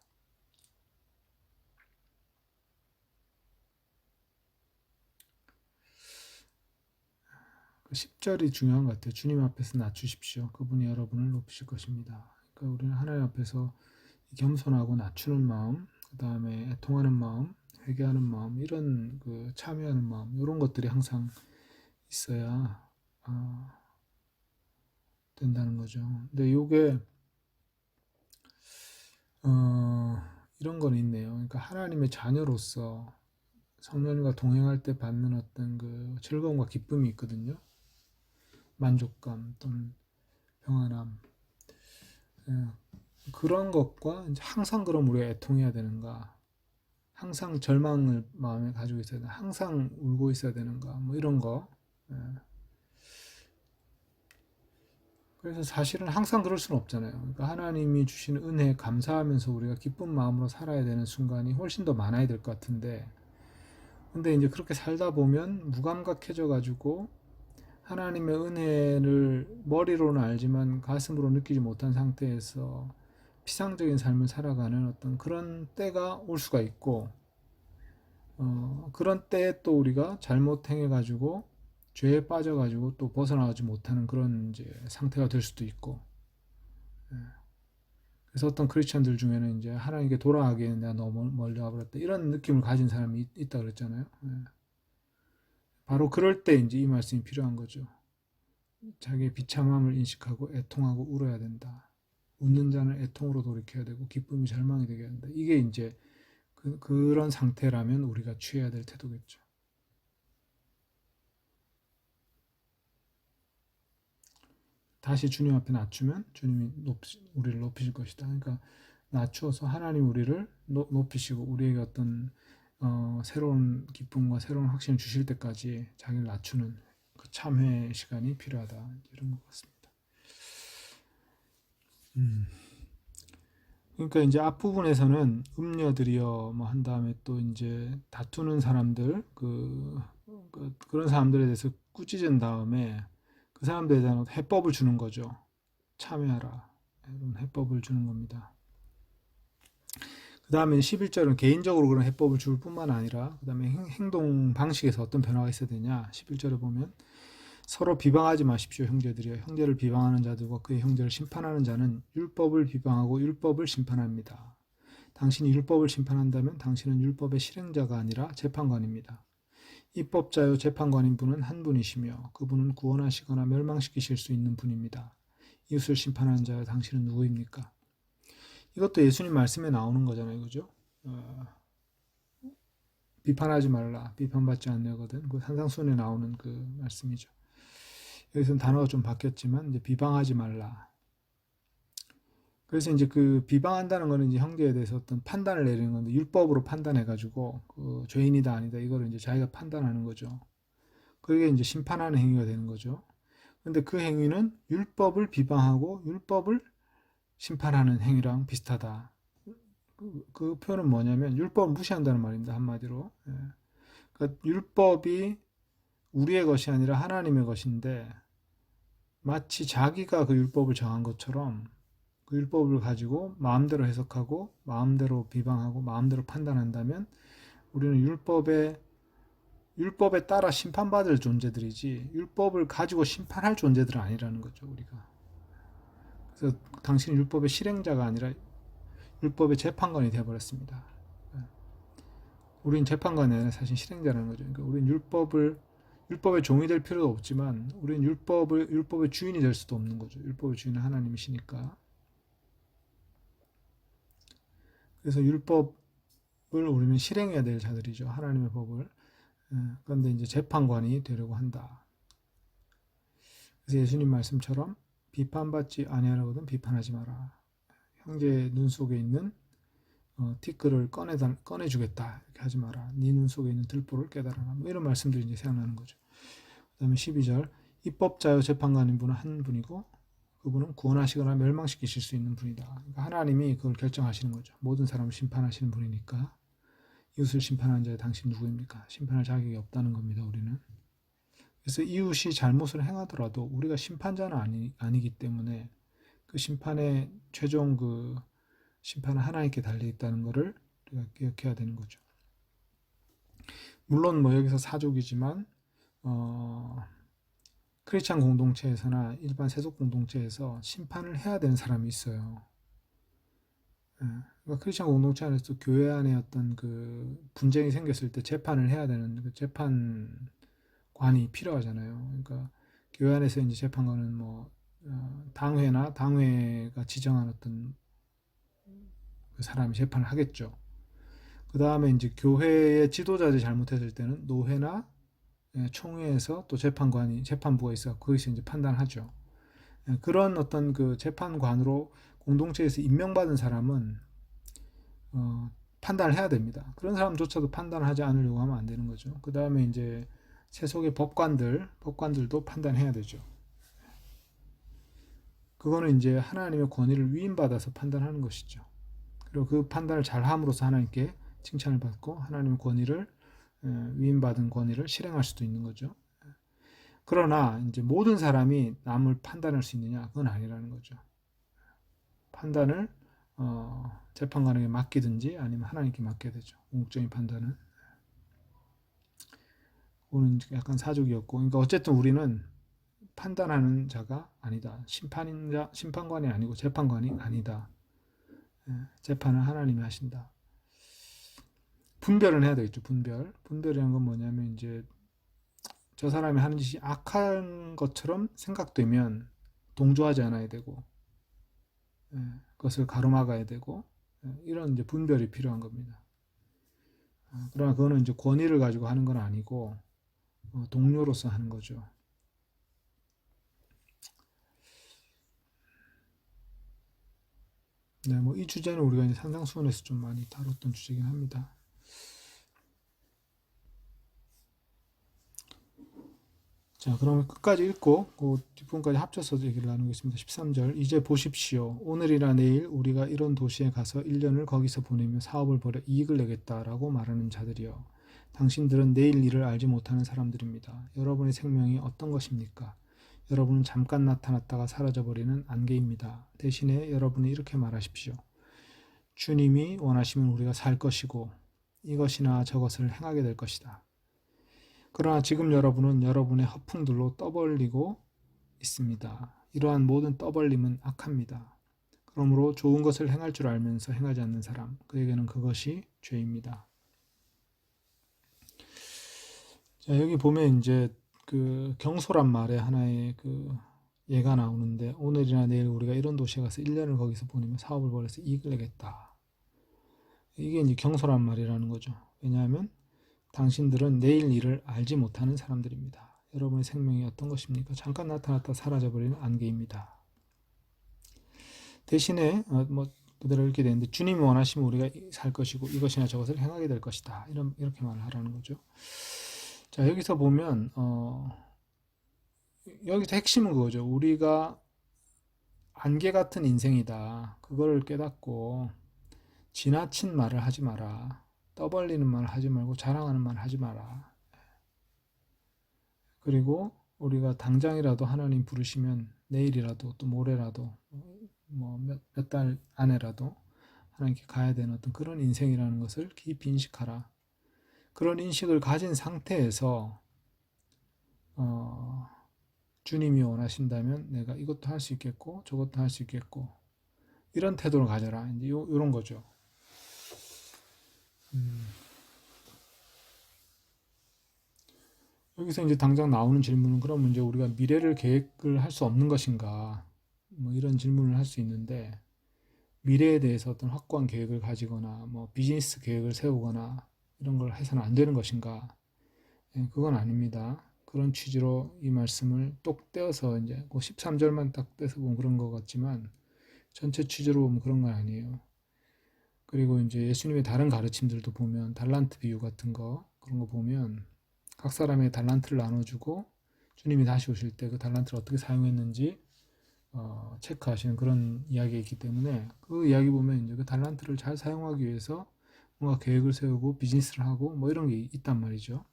그 10절이 중요한 것 같아요. 주님 앞에서 낮추십시오. 그분이 여러분을 높이실 것입니다. 그러니까 우리는 하나님 앞에서 겸손하고 낮추는 마음, 그 다음에 애통하는 마음, 회개하는 마음, 이런 그 참여하는 마음, 이런 것들이 항상 있어야 된다는 거죠. 근데 이게 이런 건 있네요. 그러니까 하나님의 자녀로서 성령님과 동행할 때 받는 어떤 그 즐거움과 기쁨이 있거든요. 만족감 또는 평안함. 예, 그런 것과 이제 항상 그럼 우리가 애통해야 되는가? 항상 절망을 마음에 가지고 있어야 되나? 항상 울고 있어야 되는가? 뭐 이런 거. 예. 그래서 사실은 항상 그럴 수는 없잖아요. 그러니까 하나님이 주시는 은혜에 감사하면서 우리가 기쁜 마음으로 살아야 되는 순간이 훨씬 더 많아야 될 것 같은데, 근데 이제 그렇게 살다 보면 무감각해져 가지고 하나님의 은혜를 머리로는 알지만 가슴으로 느끼지 못한 상태에서 피상적인 삶을 살아가는 어떤 그런 때가 올 수가 있고, 그런 때에 또 우리가 잘못 행해가지고 죄에 빠져가지고 또 벗어나지 못하는 그런 이제 상태가 될 수도 있고, 그래서 어떤 크리스천들 중에는 이제 하나님께 돌아가기에는 내가 너무 멀리 와버렸다 이런 느낌을 가진 사람이 있다 그랬잖아요. 바로 그럴 때 이제 이 말씀이 필요한 거죠. 자기의 비참함을 인식하고 애통하고 울어야 된다. 웃는 자는 애통으로 돌이켜야 되고 기쁨이 절망이 되게 한다. 이게 이제 그런 상태라면 우리가 취해야 될 태도겠죠. 다시 주님 앞에 낮추면 주님이 우리를 높이실 것이다. 그러니까 낮추어서 하나님 우리를 높이시고 우리에게 어떤 새로운 기쁨과 새로운 확신을 주실 때까지 자기를 낮추는 그 참회 시간이 필요하다. 이런 것 같습니다. 그러니까 이제 앞부분에서는 음녀들이여 뭐 한 다음에 또 이제 다투는 사람들 그런 사람들에 대해서 꾸짖은 다음에 그 사람들에 대한 해법을 주는 거죠. 참여하라. 이런 해법을 주는 겁니다. 그 다음에 11절은 개인적으로 그런 해법을 줄 뿐만 아니라 그 다음에 행동 방식에서 어떤 변화가 있어야 되냐. 11절에 보면 서로 비방하지 마십시오, 형제들이여. 형제를 비방하는 자들과 그의 형제를 심판하는 자는 율법을 비방하고 율법을 심판합니다. 당신이 율법을 심판한다면 당신은 율법의 실행자가 아니라 재판관입니다. 입법자요 재판관인 분은 한 분이시며 그분은 구원하시거나 멸망시키실 수 있는 분입니다. 이웃을 심판하는 자여 당신은 누구입니까? 이것도 예수님 말씀에 나오는 거잖아요, 그죠? 비판하지 말라, 비판받지 않냐거든. 그 산상수훈에 나오는 그 말씀이죠. 여기서는 단어가 좀 바뀌었지만 이제 비방하지 말라. 그래서 이제 그 비방한다는 거는 이제 형제에 대해서 어떤 판단을 내리는 건데 율법으로 판단해가지고 그 죄인이다 아니다 이거를 이제 자기가 판단하는 거죠. 그게 이제 심판하는 행위가 되는 거죠. 근데 그 행위는 율법을 비방하고 율법을 심판하는 행위랑 비슷하다. 그 표현은 뭐냐면 율법을 무시한다는 말입니다. 한마디로. 그러니까 율법이 우리의 것이 아니라 하나님의 것인데 마치 자기가 그 율법을 정한 것처럼 그 율법을 가지고 마음대로 해석하고 마음대로 비방하고 마음대로 판단한다면 우리는 율법에 따라 심판받을 존재들이지 율법을 가지고 심판할 존재들은 아니라는 거죠, 우리가. 그래서 당신은 율법의 실행자가 아니라 율법의 재판관이 되어버렸습니다. 우린 재판관이 아니라 사실 실행자라는 거죠. 그러니까 우린 율법의 종이 될 필요도 없지만 우린 율법의 주인이 될 수도 없는 거죠. 율법의 주인은 하나님이시니까. 그래서 율법을 우리는 실행해야 될 자들이죠. 하나님의 법을. 그런데 이제 재판관이 되려고 한다. 그래서 예수님 말씀처럼 비판받지 아니하려거든 비판하지 마라. 형제의 눈 속에 있는 티끌을 꺼내주겠다. 이렇게 하지 마라. 네 눈 속에 있는 들보를 깨달아라. 뭐 이런 말씀들이 이제 생각나는 거죠. 그 다음에 12절. 입법자여 재판관인 분은 한 분이고 그분은 구원하시거나 멸망시키실 수 있는 분이다. 그러니까 하나님이 그걸 결정하시는 거죠. 모든 사람을 심판하시는 분이니까. 이웃을 심판하는 자의 당신 누구입니까? 심판할 자격이 없다는 겁니다. 우리는. 그래서 이웃이 잘못을 행하더라도 우리가 심판자는 아니기 때문에 그 심판의 최종 그 심판은 하나님께 달려 있다는 것을 우리가 기억해야 되는 거죠. 물론 뭐 여기서 사족이지만 크리스찬 공동체에서나 일반 세속 공동체에서 심판을 해야 되는 사람이 있어요. 그러니까 크리스찬 공동체 안에서 교회 안에 어떤 그 분쟁이 생겼을 때 재판을 해야 되는 그 재판관이 필요하잖아요. 그러니까 교회 안에서 이제 재판관은 뭐 당회나 당회가 지정한 어떤 그 사람이 재판을 하겠죠. 그 다음에 이제 교회의 지도자들이 잘못했을 때는 노회나 총회에서 또 재판부가 있어 거기서 이제 판단하죠. 그런 어떤 그 재판관으로 공동체에서 임명받은 사람은 판단을 해야 됩니다. 그런 사람조차도 판단하지 않으려고 하면 안 되는 거죠. 그 다음에 이제 세속의 법관들도 판단해야 되죠. 그거는 이제 하나님의 권위를 위임받아서 판단하는 것이죠. 그리고 그 판단을 잘 함으로써 하나님께 칭찬을 받고 하나님의 권위를 위임받은 권위를 실행할 수도 있는 거죠. 그러나 이제 모든 사람이 남을 판단할 수 있느냐? 그건 아니라는 거죠. 판단을 재판관에게 맡기든지 아니면 하나님께 맡겨야 되죠. 궁극적인 판단은. 그거는 약간 사족이었고, 그러니까 어쨌든 우리는 판단하는 자가 아니다. 심판관이 아니고 재판관이 아니다. 재판은 하나님이 하신다. 분별은 해야 되겠죠. 분별이라는 건 뭐냐면 이제 저 사람이 하는 짓이 악한 것처럼 생각되면 동조하지 않아야 되고 그것을 가로막아야 되고 이런 이제 분별이 필요한 겁니다. 그러나 그거는 이제 권위를 가지고 하는 건 아니고 동료로서 하는 거죠. 네, 뭐 이 주제는 우리가 이제 산상수훈에서 좀 많이 다뤘던 주제긴 합니다. 자, 그러면 끝까지 읽고 그 뒷부분까지 합쳐서 얘기를 나누겠습니다. 13절. 이제 보십시오. 오늘이나 내일 우리가 이런 도시에 가서 1년을 거기서 보내며 사업을 벌여 이익을 내겠다라고 말하는 자들이여. 당신들은 내일 일을 알지 못하는 사람들입니다. 여러분의 생명이 어떤 것입니까? 여러분은 잠깐 나타났다가 사라져버리는 안개입니다. 대신에 여러분이 이렇게 말하십시오. 주님이 원하시면 우리가 살 것이고 이것이나 저것을 행하게 될 것이다. 그러나 지금 여러분은 여러분의 허풍들로 떠벌리고 있습니다. 이러한 모든 떠벌림은 악합니다. 그러므로 좋은 것을 행할 줄 알면서 행하지 않는 사람, 그에게는 그것이 죄입니다. 자, 여기 보면 이제 그 경솔한 말에 하나의 그 예가 나오는데 오늘이나 내일 우리가 이런 도시에 가서 1년을 거기서 보내며 사업을 벌여서 이익을 내겠다. 이게 이제 경솔한 말이라는 거죠. 왜냐하면 당신들은 내일 일을 알지 못하는 사람들입니다. 여러분의 생명이 어떤 것입니까? 잠깐 나타났다 사라져버리는 안개입니다. 대신에 뭐 그대로 읽게 되는데 주님이 원하시면 우리가 살 것이고 이것이나 저것을 행하게 될 것이다. 이렇게 말을 하라는 거죠. 자, 여기서 보면 여기서 핵심은 그거죠. 우리가 안개 같은 인생이다. 그걸 깨닫고 지나친 말을 하지 마라. 떠벌리는 말을 하지 말고 자랑하는 말을 하지 마라. 그리고 우리가 당장이라도 하나님 부르시면 내일이라도 또 모레라도 뭐 몇 달 안에라도 하나님께 가야 되는 어떤 그런 인생이라는 것을 깊이 인식하라. 그런 인식을 가진 상태에서 주님이 원하신다면 내가 이것도 할 수 있겠고 저것도 할 수 있겠고 이런 태도를 가져라. 이제 이런 거죠. 여기서 이제 당장 나오는 질문은 그럼 이제 우리가 미래를 계획을 할 수 없는 것인가? 뭐 이런 질문을 할 수 있는데 미래에 대해서 어떤 확고한 계획을 가지거나 뭐 비즈니스 계획을 세우거나 이런 걸 해서는 안 되는 것인가? 그건 아닙니다. 그런 취지로 이 말씀을 똑 떼어서 이제 그 13절만 딱 떼서 보면 그런 것 같지만 전체 취지로 보면 그런 건 아니에요. 그리고 이제 예수님의 다른 가르침들도 보면 달란트 비유 같은 거 그런 거 보면 각 사람의 달란트를 나눠주고 주님이 다시 오실 때 그 달란트를 어떻게 사용했는지 체크하시는 그런 이야기가 있기 때문에 그 이야기 보면 이제 그 달란트를 잘 사용하기 위해서 뭔가 계획을 세우고 비즈니스를 하고 뭐 이런 게 있단 말이죠.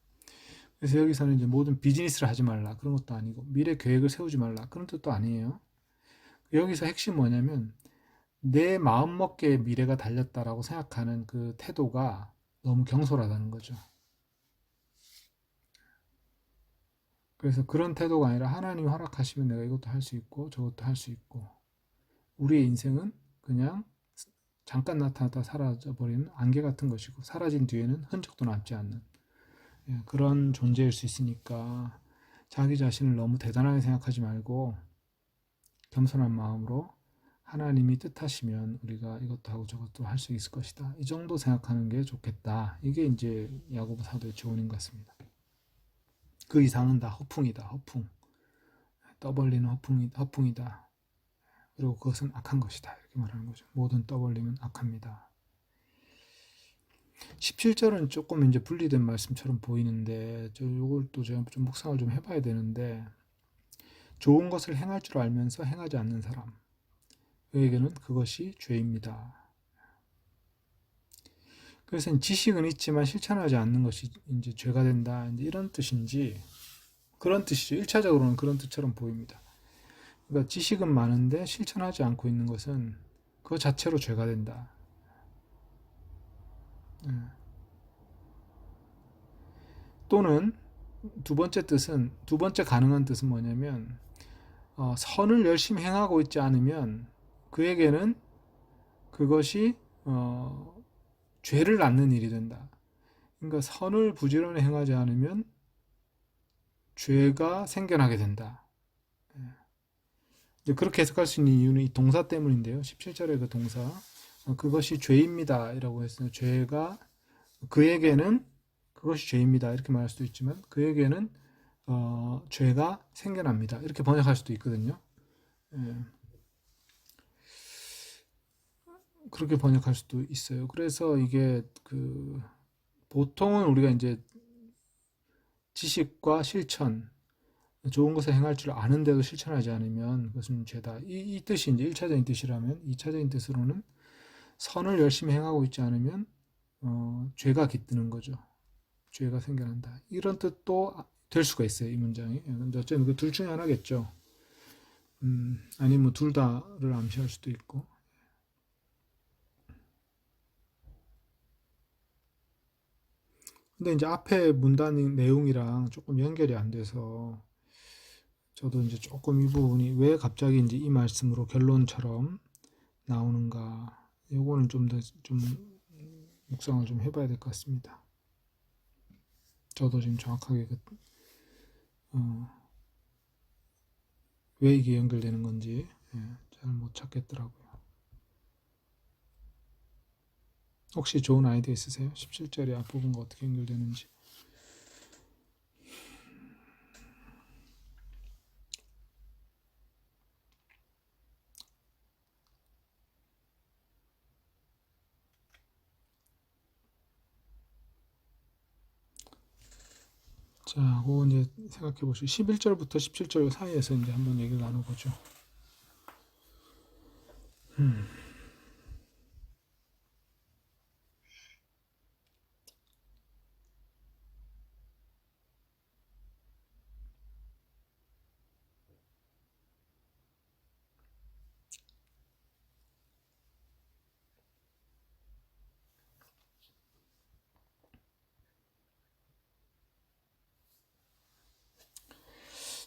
그래서 여기서는 이제 모든 비즈니스를 하지 말라 그런 것도 아니고 미래 계획을 세우지 말라 그런 뜻도 아니에요. 여기서 핵심 뭐냐면 내 마음먹기에 미래가 달렸다라고 생각하는 그 태도가 너무 경솔하다는 거죠. 그래서 그런 태도가 아니라 하나님이 허락하시면 내가 이것도 할 수 있고 저것도 할 수 있고 우리의 인생은 그냥 잠깐 나타났다 사라져버리는 안개 같은 것이고 사라진 뒤에는 흔적도 남지 않는 그런 존재일 수 있으니까 자기 자신을 너무 대단하게 생각하지 말고 겸손한 마음으로 하나님이 뜻하시면 우리가 이것도 하고 저것도 할 수 있을 것이다. 이 정도 생각하는 게 좋겠다. 이게 이제 야고보 사도의 조언인 것 같습니다. 그 이상은 다 허풍이다. 허풍. 떠벌리는 허풍이다. 그리고 그것은 악한 것이다. 이렇게 말하는 거죠. 모든 떠벌림은 악합니다. 17절은 조금 이제 분리된 말씀처럼 보이는데 요걸 또 제가 좀 묵상을 좀 해봐야 되는데 좋은 것을 행할 줄 알면서 행하지 않는 사람 그에게는 그것이 죄입니다. 그래서 지식은 있지만 실천하지 않는 것이 이제 죄가 된다. 이제 이런 뜻인지 그런 뜻이죠. 1차적으로는 그런 뜻처럼 보입니다. 그러니까 지식은 많은데 실천하지 않고 있는 것은 그 자체로 죄가 된다. 또는 두 번째 가능한 뜻은 뭐냐면 선을 열심히 행하고 있지 않으면 그에게는 그것이 죄를 낳는 일이 된다. 그러니까 선을 부지런히 행하지 않으면 죄가 생겨나게 된다. 이제 그렇게 해석할 수 있는 이유는 이 동사 때문인데요. 17절의 그 동사 그것이 죄입니다 이라고 했어요. 죄가 그에게는 그것이 죄입니다 이렇게 말할 수도 있지만 그에게는 죄가 생겨납니다 이렇게 번역할 수도 있거든요. 예. 그렇게 번역할 수도 있어요. 그래서 이게 보통은 우리가 이제 지식과 실천 좋은 것을 행할 줄 아는데도 실천하지 않으면 그것은 죄다. 이 뜻이 이제 1차적인 뜻이라면 2차적인 뜻으로는 선을 열심히 행하고 있지 않으면 죄가 깃드는 거죠. 죄가 생겨난다. 이런 뜻도 될 수가 있어요. 이 문장이. 근데 어쨌든 그 둘 중에 하나겠죠. 아니면 뭐 둘 다를 암시할 수도 있고. 근데 이제 앞에 문단 내용이랑 조금 연결이 안 돼서 저도 이제 조금 이 부분이 왜 갑자기 이제 이 말씀으로 결론처럼 나오는가 요거는 좀 더 좀 묵상을 좀 해봐야 될 것 같습니다. 저도 지금 정확하게 왜 이게 연결되는 건지 잘 못 찾겠더라고요. 혹시 좋은 아이디어 있으세요? 17절의 앞부분과 어떻게 연결되는지. 자, 그거 이제 생각해 보시고 11절부터 17절 사이에서 이제 한번 얘기를 나눠보죠.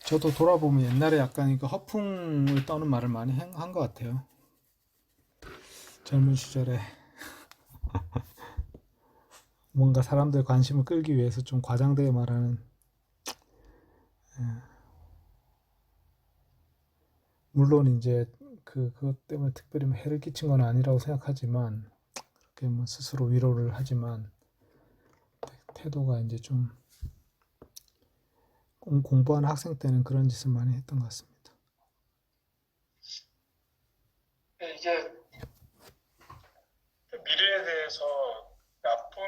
저도 돌아보면 옛날에 약간 이거 허풍을 떠는 말을 많이 한 것 같아요. 젊은 시절에 뭔가 사람들의 관심을 끌기 위해서 좀 과장되게 말하는 물론 이제 그것 때문에 특별히 뭐 해를 끼친 건 아니라고 생각하지만 그렇게 뭐 스스로 위로를 하지만 태도가 이제 좀 공부하는 학생 때는 그런 짓을 많이 했던 것 같습니다. 이게 미래에 대해서 나쁜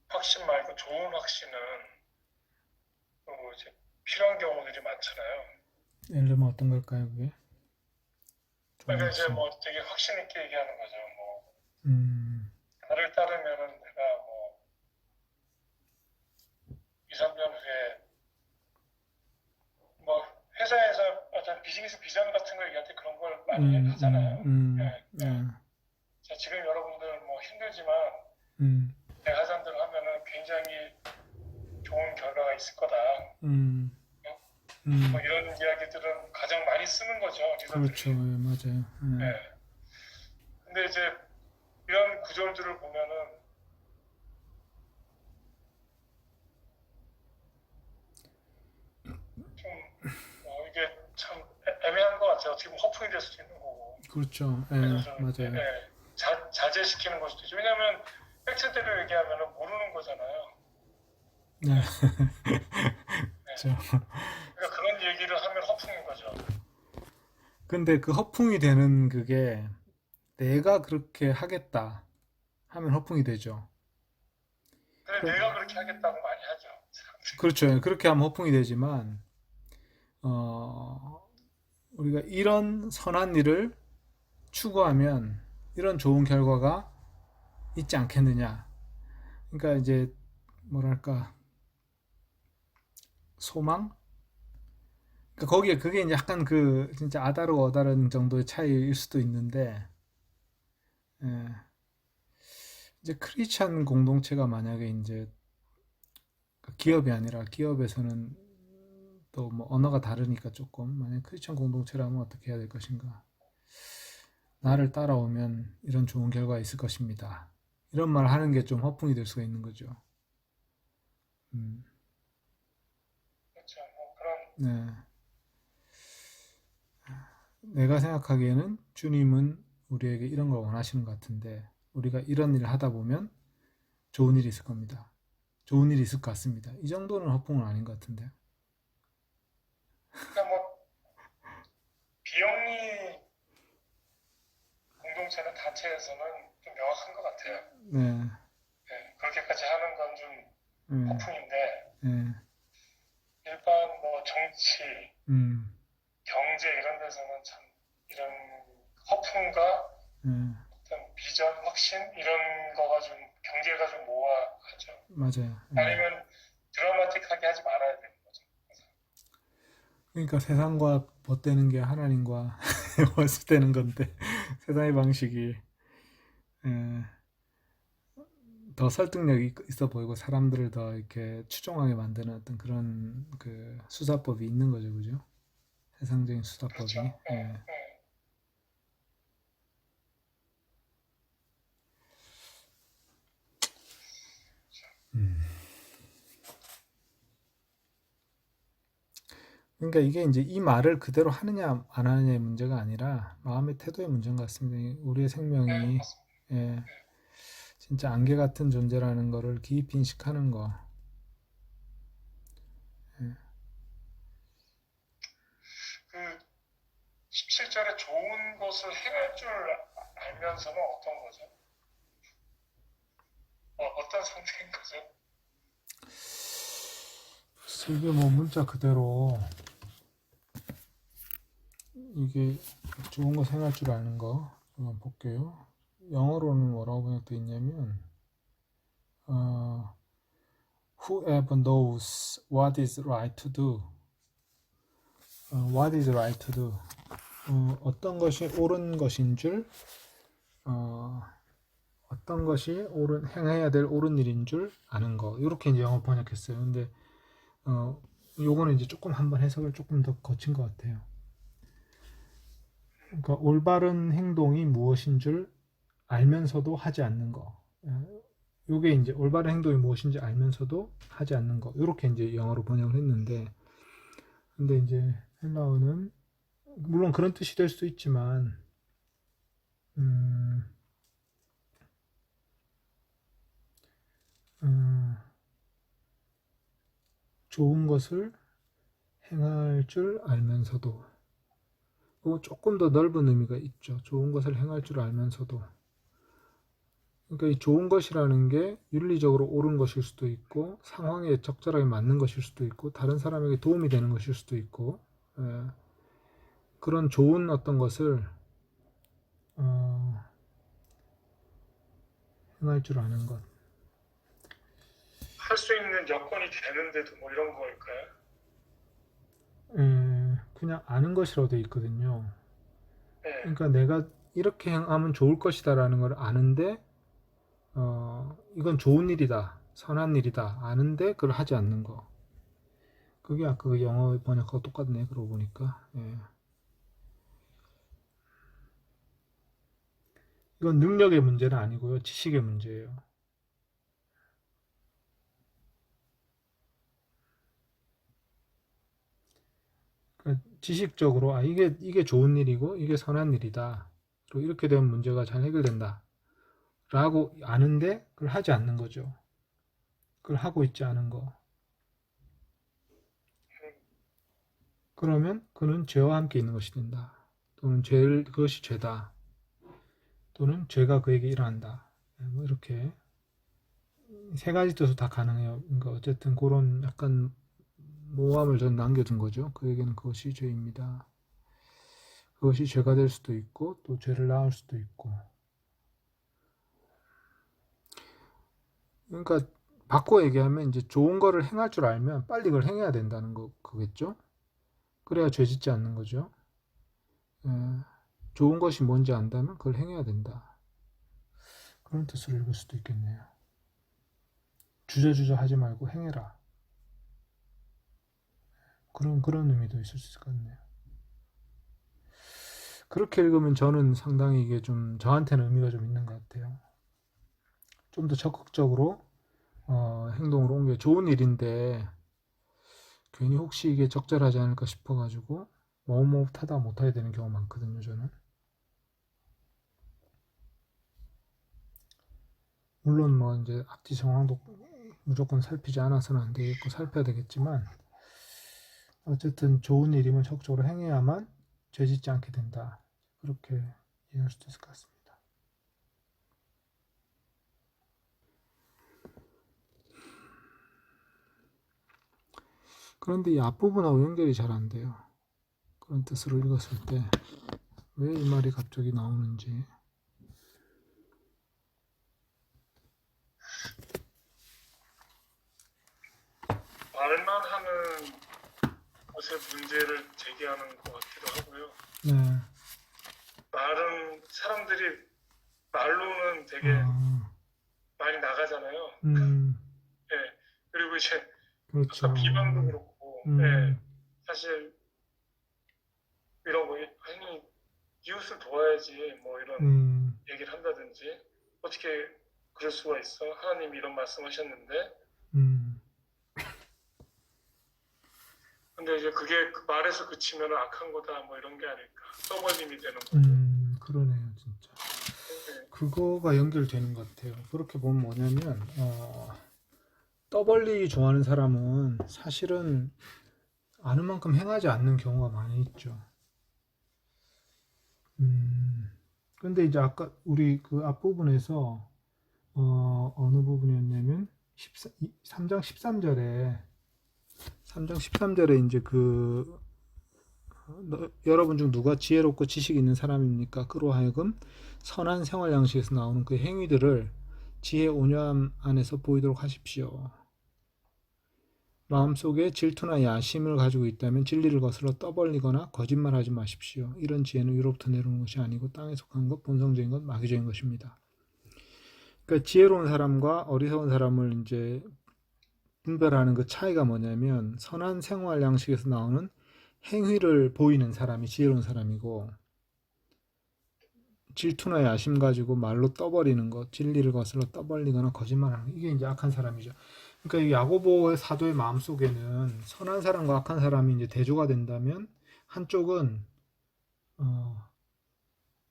확신 말고 좋은 확신은 이제 필요한 경우들이 많잖아요. 예를 들면 어떤 걸까요, 그게? 좋은 그러니까 이제 학생. 뭐 되게 확신 있게 얘기하는 거죠. 뭐 음, 나를 따르면은 내가 뭐 2, 3년 후에 뭐 회사에서 어떤 비즈니스 비전 같은 걸 얘기할 때 그런 걸 많이 하잖아요. 예, 예. 자, 지금 여러분들 뭐 힘들지만 내 하잔대로 하면은 굉장히 좋은 결과가 있을 거다. 음, 뭐 이런 이야기들은 가장 많이 쓰는 거죠, 그렇죠. 리더들이. 예, 맞아요. 예. 근데 이제 이런 구절들을 보면은 좀 이게 참 애매한 것 같아요. 어떻게 보면 허풍이 될 수도 있는 거고. 그렇죠. 예, 그래서 좀 맞아요. 자제시키는 걸 수도 있죠. 왜냐하면 팩트대로 얘기하면은 모르는 거잖아요. 네. 네. 그렇죠. 그러니까 그런 얘기를 하면 허풍인 거죠. 근데 그 허풍이 되는 그게 내가 그렇게 하겠다 하면 허풍이 되죠. 근데 내가 그렇게 하겠다고 많이 하죠. 그렇죠. 예, 그렇게 하면 허풍이 되지만, 어, 우리가 이런 선한 일을 추구하면 이런 좋은 결과가 있지 않겠느냐. 그러니까 이제 뭐랄까 소망? 그러니까 거기에 그게 이제 약간 그 진짜 아다르고 어다른 정도의 차이일 수도 있는데, 예. 이제 크리스찬 공동체가 만약에 이제 기업이 아니라 기업에서는 또 뭐 언어가 다르니까 조금 만약 크리스찬 공동체라면 어떻게 해야 될 것인가? 나를 따라오면 이런 좋은 결과가 있을 것입니다. 이런 말 하는 게 좀 허풍이 될 수가 있는 거죠. 음, 그렇죠. 뭐 그런 네. 내가 생각하기에는 주님은 우리에게 이런 걸 원하시는 것 같은데 우리가 이런 일을 하다 보면 좋은 일이 있을 겁니다. 좋은 일이 있을 것 같습니다. 이 정도는 허풍은 아닌 것 같은데. 그러니까 뭐 비영리 공동체나 단체에서는 좀 명확한 것 같아요. 네, 네, 그렇게까지 하는 건 좀 네, 허풍인데 네, 일반 뭐 정치, 음, 경제 이런 데서는 참 이런 허풍과 네, 어떤 비전, 확신 이런 거가 좀 경계가 좀 모호하죠. 맞아요. 네. 아니면 드라마틱하게 하지 말아야 되는 거죠. 그러니까 세상과 벗대는 게 하나님과 벗대는 건데 세상의 방식이 예, 더 설득력이 있어 보이고 사람들을 더 이렇게 추종하게 만드는 어떤 그런 그 수사법이 있는 거죠, 그죠? 세상적인 그렇죠. 수사법이. 예. 음. 그러니까 이게 이제 이 말을 그대로 하느냐 안 하느냐의 문제가 아니라 마음의 태도의 문제인 것 같습니다. 우리의 네, 생명이 맞습니다. 예, 진짜 안개 같은 존재라는 거를 깊이 인식하는 거. 예. 그 17절에 좋은 것을 행할 줄 알면서는 어떤 거죠? 어떤 상태인 거죠? 이게 뭐 문자 그대로 이게 좋은 거 생각할 줄 아는 거 한번 볼게요. 영어로는 뭐라고 번역되어 있냐면 어, whoever knows what is right to do. what is right to do. 어떤 것이 옳은 것인 줄 어떤 것이 행해야 될 옳은 일인 줄 아는 거. 이렇게 이제 영어 번역했어요. 근데 요거는 이제 조금 한번 해석을 조금 더 거친 것 같아요. 그러니까 올바른 행동이 무엇인 줄 알면서도 하지 않는 거. 요게 이제 올바른 행동이 무엇인지 알면서도 하지 않는 거. 이렇게 이제 영어로 번역을 했는데, 근데 이제 헬라어는 물론 그런 뜻이 될 수도 있지만, 음, 음, 좋은 것을 행할 줄 알면서도, 조금 더 넓은 의미가 있죠. 좋은 것을 행할 줄 알면서도. 그러니까 이 좋은 것이라는 게 윤리적으로 옳은 것일 수도 있고, 상황에 적절하게 맞는 것일 수도 있고, 다른 사람에게 도움이 되는 것일 수도 있고, 그런 좋은 어떤 것을 행할 줄 아는 것. 할 수 있는 여건이 되는데도 뭐 이런 거일까요? 그냥 아는 것이라고 되어 있거든요. 네. 그러니까 내가 이렇게 하면 좋을 것이다라는 걸 아는데, 이건 좋은 일이다, 선한 일이다 아는데 그걸 하지 않는 거. 그게 아까 그 영어 번역하고 똑같네, 그러고 보니까. 이건 능력의 문제는 아니고요, 지식의 문제예요. 그러니까 지식적으로 이게 좋은 일이고 이게 선한 일이다, 그리고 이렇게 되면 문제가 잘 해결된다 라고 아는데 그걸 하지 않는 거죠. 그걸 하고 있지 않은 거. 그러면 그는 죄와 함께 있는 것이 된다. 또는 그것이 죄다. 또는 죄가 그에게 일어난다. 뭐 이렇게 세 가지 뜻으로 다 가능해요. 그러니까 어쨌든 그런 약간 모함을 전 남겨둔 거죠. 그에게는 그것이 죄입니다. 그것이 죄가 될 수도 있고 또 죄를 낳을 수도 있고. 그러니까 바꿔 얘기하면 이제 좋은 거를 행할 줄 알면 빨리 그걸 행해야 된다는 거겠죠. 그래야 죄 짓지 않는 거죠. 좋은 것이 뭔지 안다면 그걸 행해야 된다. 그런 뜻으로 읽을 수도 있겠네요. 주저주저 하지 말고 행해라. 그런 의미도 있을 수 있을 것 같네요. 그렇게 읽으면 저는 상당히 이게 좀 저한테는 의미가 좀 있는 것 같아요. 좀 더 적극적으로 행동으로 옮겨. 좋은 일인데 괜히 혹시 이게 적절하지 않을까 싶어가지고 머뭇하다 못하게 되는 경우가 많거든요, 저는. 물론 뭐 이제 악지 정황도 무조건 살피지 않아서는 안 되겠고 살펴야 되겠지만, 어쨌든 좋은 일이면 적극적으로 행해야만 죄 짓지 않게 된다. 그렇게 이해할 수도 있을 것 같습니다. 그런데 이 앞부분하고 연결이 잘 안 돼요. 그런 뜻으로 읽었을 때 왜 이 말이 갑자기 나오는지. 말만 하는 것의 문제를 제기하는 것 같기도 하고요. 네. 말은 사람들이 말로는 되게 많이 나가잖아요. 예. 그리고 이제 그렇죠. 아까 비방도 그렇고, 예. 사실 이런 거 아니 이웃을 도와야지 뭐 이런 얘기를 한다든지, 어떻게 그럴 수가 있어? 하나님이 이런 말씀하셨는데. 근데 이제 그게 그 말에서 그치면 악한 거다 뭐 이런 게 아닐까, 떠벌림이 되는 거고. 그러네요, 진짜. 네. 그거가 연결되는 것 같아요. 그렇게 보면 뭐냐면 떠벌리기 좋아하는 사람은 사실은 아는 만큼 행하지 않는 경우가 많이 있죠. 근데 이제 아까 우리 그 앞부분에서 어느 부분이었냐면 3장 13절에 이제 여러분 중 누가 지혜롭고 지식이 있는 사람입니까? 그로 하여금 선한 생활 양식에서 나오는 그 행위들을 지혜 온유함 안에서 보이도록 하십시오. 마음속에 질투나 야심을 가지고 있다면 진리를 거슬러 떠벌리거나 거짓말하지 마십시오. 이런 지혜는 위로부터 내려오는 것이 아니고 땅에 속한 것, 본성적인 것, 마귀적인 것입니다. 그러니까 지혜로운 사람과 어리석은 사람을 이제 분별하는 그 차이가 뭐냐면, 선한 생활 양식에서 나오는 행위를 보이는 사람이 지혜로운 사람이고, 질투나 야심 가지고 말로 떠버리는 것, 진리를 거슬러 떠벌리거나 거짓말하는 것, 이게 이제 악한 사람이죠. 그러니까 이 야고보 사도의 마음속에는 선한 사람과 악한 사람이 이제 대조가 된다면, 한쪽은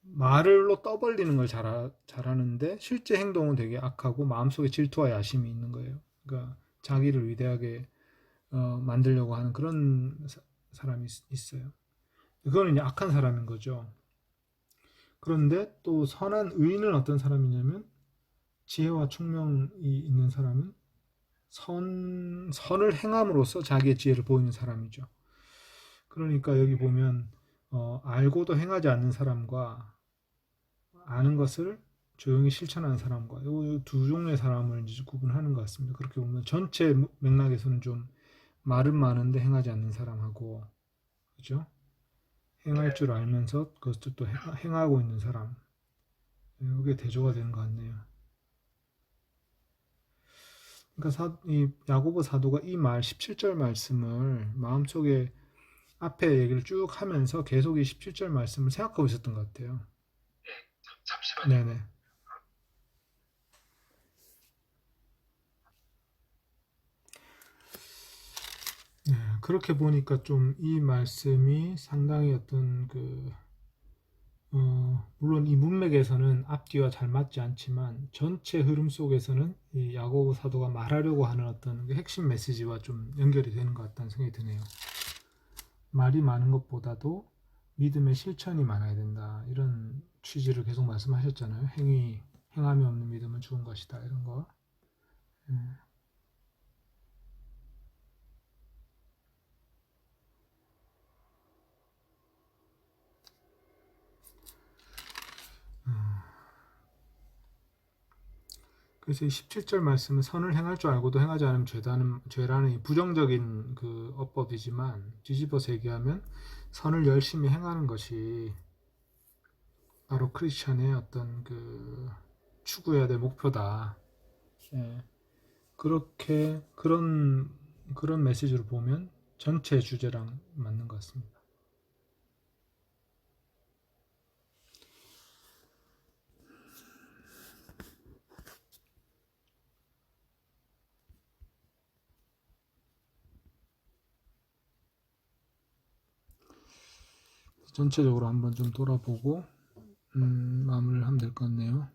말로 떠벌리는 걸 잘하는데 실제 행동은 되게 악하고 마음속에 질투와 야심이 있는 거예요. 그러니까 자기를 위대하게 만들려고 하는 그런 사람이 있어요. 그거는 이제 악한 사람인 거죠. 그런데 또 선한 의인은 어떤 사람이냐면 지혜와 총명이 있는 사람은 선을 행함으로써 자기의 지혜를 보이는 사람이죠. 그러니까 여기 보면 알고도 행하지 않는 사람과 아는 것을 조용히 실천하는 사람과 이 두 종류의 사람을 이제 구분하는 것 같습니다. 그렇게 보면 전체 맥락에서는 좀 말은 많은데 행하지 않는 사람하고, 그죠? 행할 줄 알면서 그것도 또 행하고 있는 사람, 이게 대조가 되는 것 같네요. 그러니까 이 야고보 사도가 이 17절 말씀을 마음속에 앞에 얘기를 쭉 하면서 계속 이 17절 말씀을 생각하고 있었던 것 같아요. 잠시만요. 네네. 네, 그렇게 보니까 좀 이 말씀이 상당히 어떤 물론 이 문맥에서는 앞뒤와 잘 맞지 않지만 전체 흐름 속에서는 이 야고보 사도가 말하려고 하는 어떤 핵심 메시지와 좀 연결이 되는 것 같다는 생각이 드네요. 말이 많은 것보다도 믿음의 실천이 많아야 된다. 이런 취지를 계속 말씀하셨잖아요. 행함이 없는 믿음은 죽은 것이다. 이런 거. 그래서 이 17절 말씀은 선을 행할 줄 알고도 행하지 않으면 죄라는 이 부정적인 그 어법이지만 뒤집어서 얘기하면 선을 열심히 행하는 것이 바로 크리스천의 어떤 추구해야 될 목표다. 예. 그렇게 그런 메시지로 보면 전체 주제랑 맞는 것 같습니다. 전체적으로 한번 좀 돌아보고 마무리를 하면 될 것 같네요.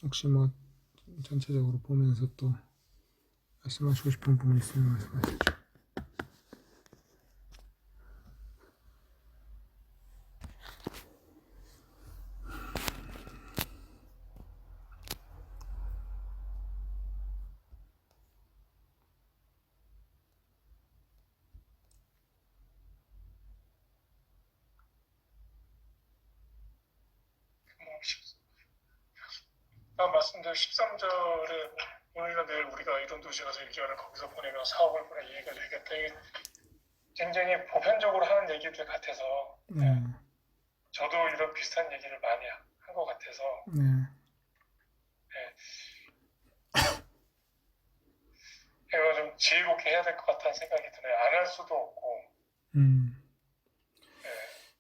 혹시 뭐 전체적으로 보면서 또 말씀하시고 싶은 부분 있으면 말씀하시죠. 아까 말씀드린 13절에 오늘이나 내일 우리가 이런 도시 가서 일기하는 거기서 보내면 사업을 보내 이해가 되겠다. 이게 굉장히 보편적으로 하는 얘기들 같아서 저도 이런 비슷한 얘기를 많이 한 것 같아서 이거 좀 지혜롭게 해야 될 것 같다는 생각이 드네요. 안 할 수도 없고.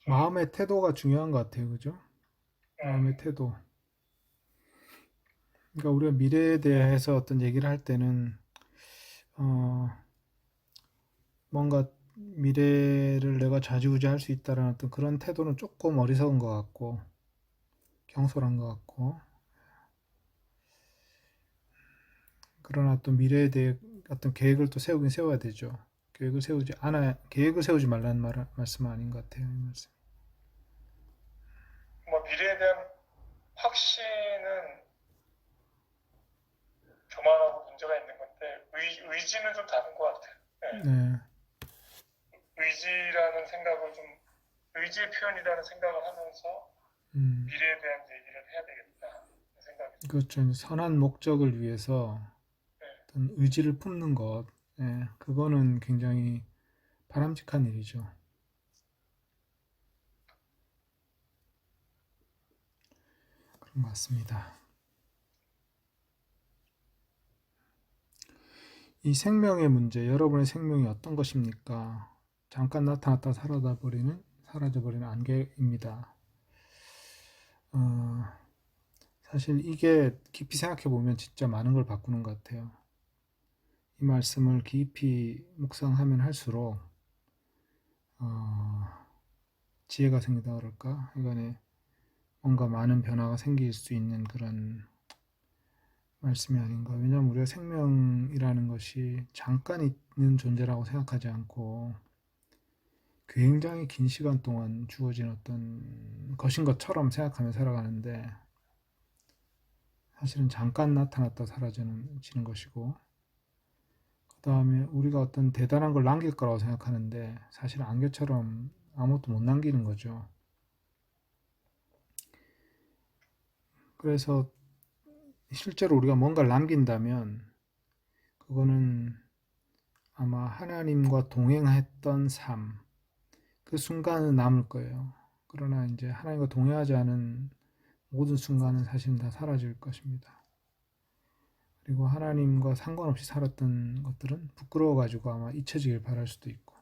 마음의 태도가 중요한 것 같아요, 그죠? 마음의 태도. 그러니까 우리가 미래에 대해서 어떤 얘기를 할 때는 뭔가 미래를 내가 좌지우지할 수 있다라는 어떤 그런 태도는 조금 어리석은 것 같고 경솔한 것 같고, 그러나 또 미래에 대해 어떤 계획을 또 세우긴 세워야 되죠. 계획을 세우지 말라는 말씀은 아닌 것 같아요, 이 말씀. 뭐 미래에 대한 확신은 교만하고 문제가 있는 건데 의지는 좀 다른 것 같아요. 의지라는 생각을 좀 의지의 표현이라는 생각을 하면서 미래에 대한 얘기를 해야 되겠다 생각이. 그렇죠. 선한 목적을 위해서 어떤 의지를 품는 것, 그거는 굉장히 바람직한 일이죠. 그런 것 같습니다. 이 생명의 문제, 여러분의 생명이 어떤 것입니까? 잠깐 나타났다 사라져버리는 안개입니다. 사실 이게 깊이 생각해 보면 진짜 많은 걸 바꾸는 것 같아요. 이 말씀을 깊이 묵상하면 할수록 지혜가 생긴다 그럴까? 이거는 뭔가 많은 변화가 생길 수 있는 그런 말씀이 아닌가. 왜냐하면 우리가 생명이라는 것이 잠깐 있는 존재라고 생각하지 않고 굉장히 긴 시간 동안 주어진 어떤 것인 것처럼 생각하며 살아가는데 사실은 잠깐 나타났다 사라지는 것이고, 그 다음에 우리가 어떤 대단한 걸 남길 거라고 생각하는데 사실 안개처럼 아무것도 못 남기는 거죠. 그래서 실제로 우리가 뭔가를 남긴다면 그거는 아마 하나님과 동행했던 삶, 그 순간은 남을 거예요. 그러나 이제 하나님과 동행하지 않은 모든 순간은 사실 다 사라질 것입니다. 그리고 하나님과 상관없이 살았던 것들은 부끄러워가지고 아마 잊혀지길 바랄 수도 있고.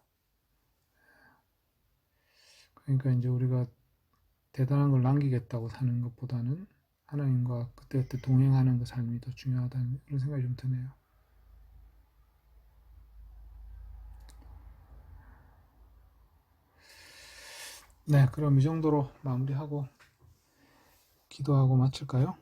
그러니까 이제 우리가 대단한 걸 남기겠다고 사는 것보다는 하나님과 그때그때 동행하는 그 삶이 더 중요하다는 그런 생각이 좀 드네요. 네, 그럼 이 정도로 마무리하고 기도하고 마칠까요?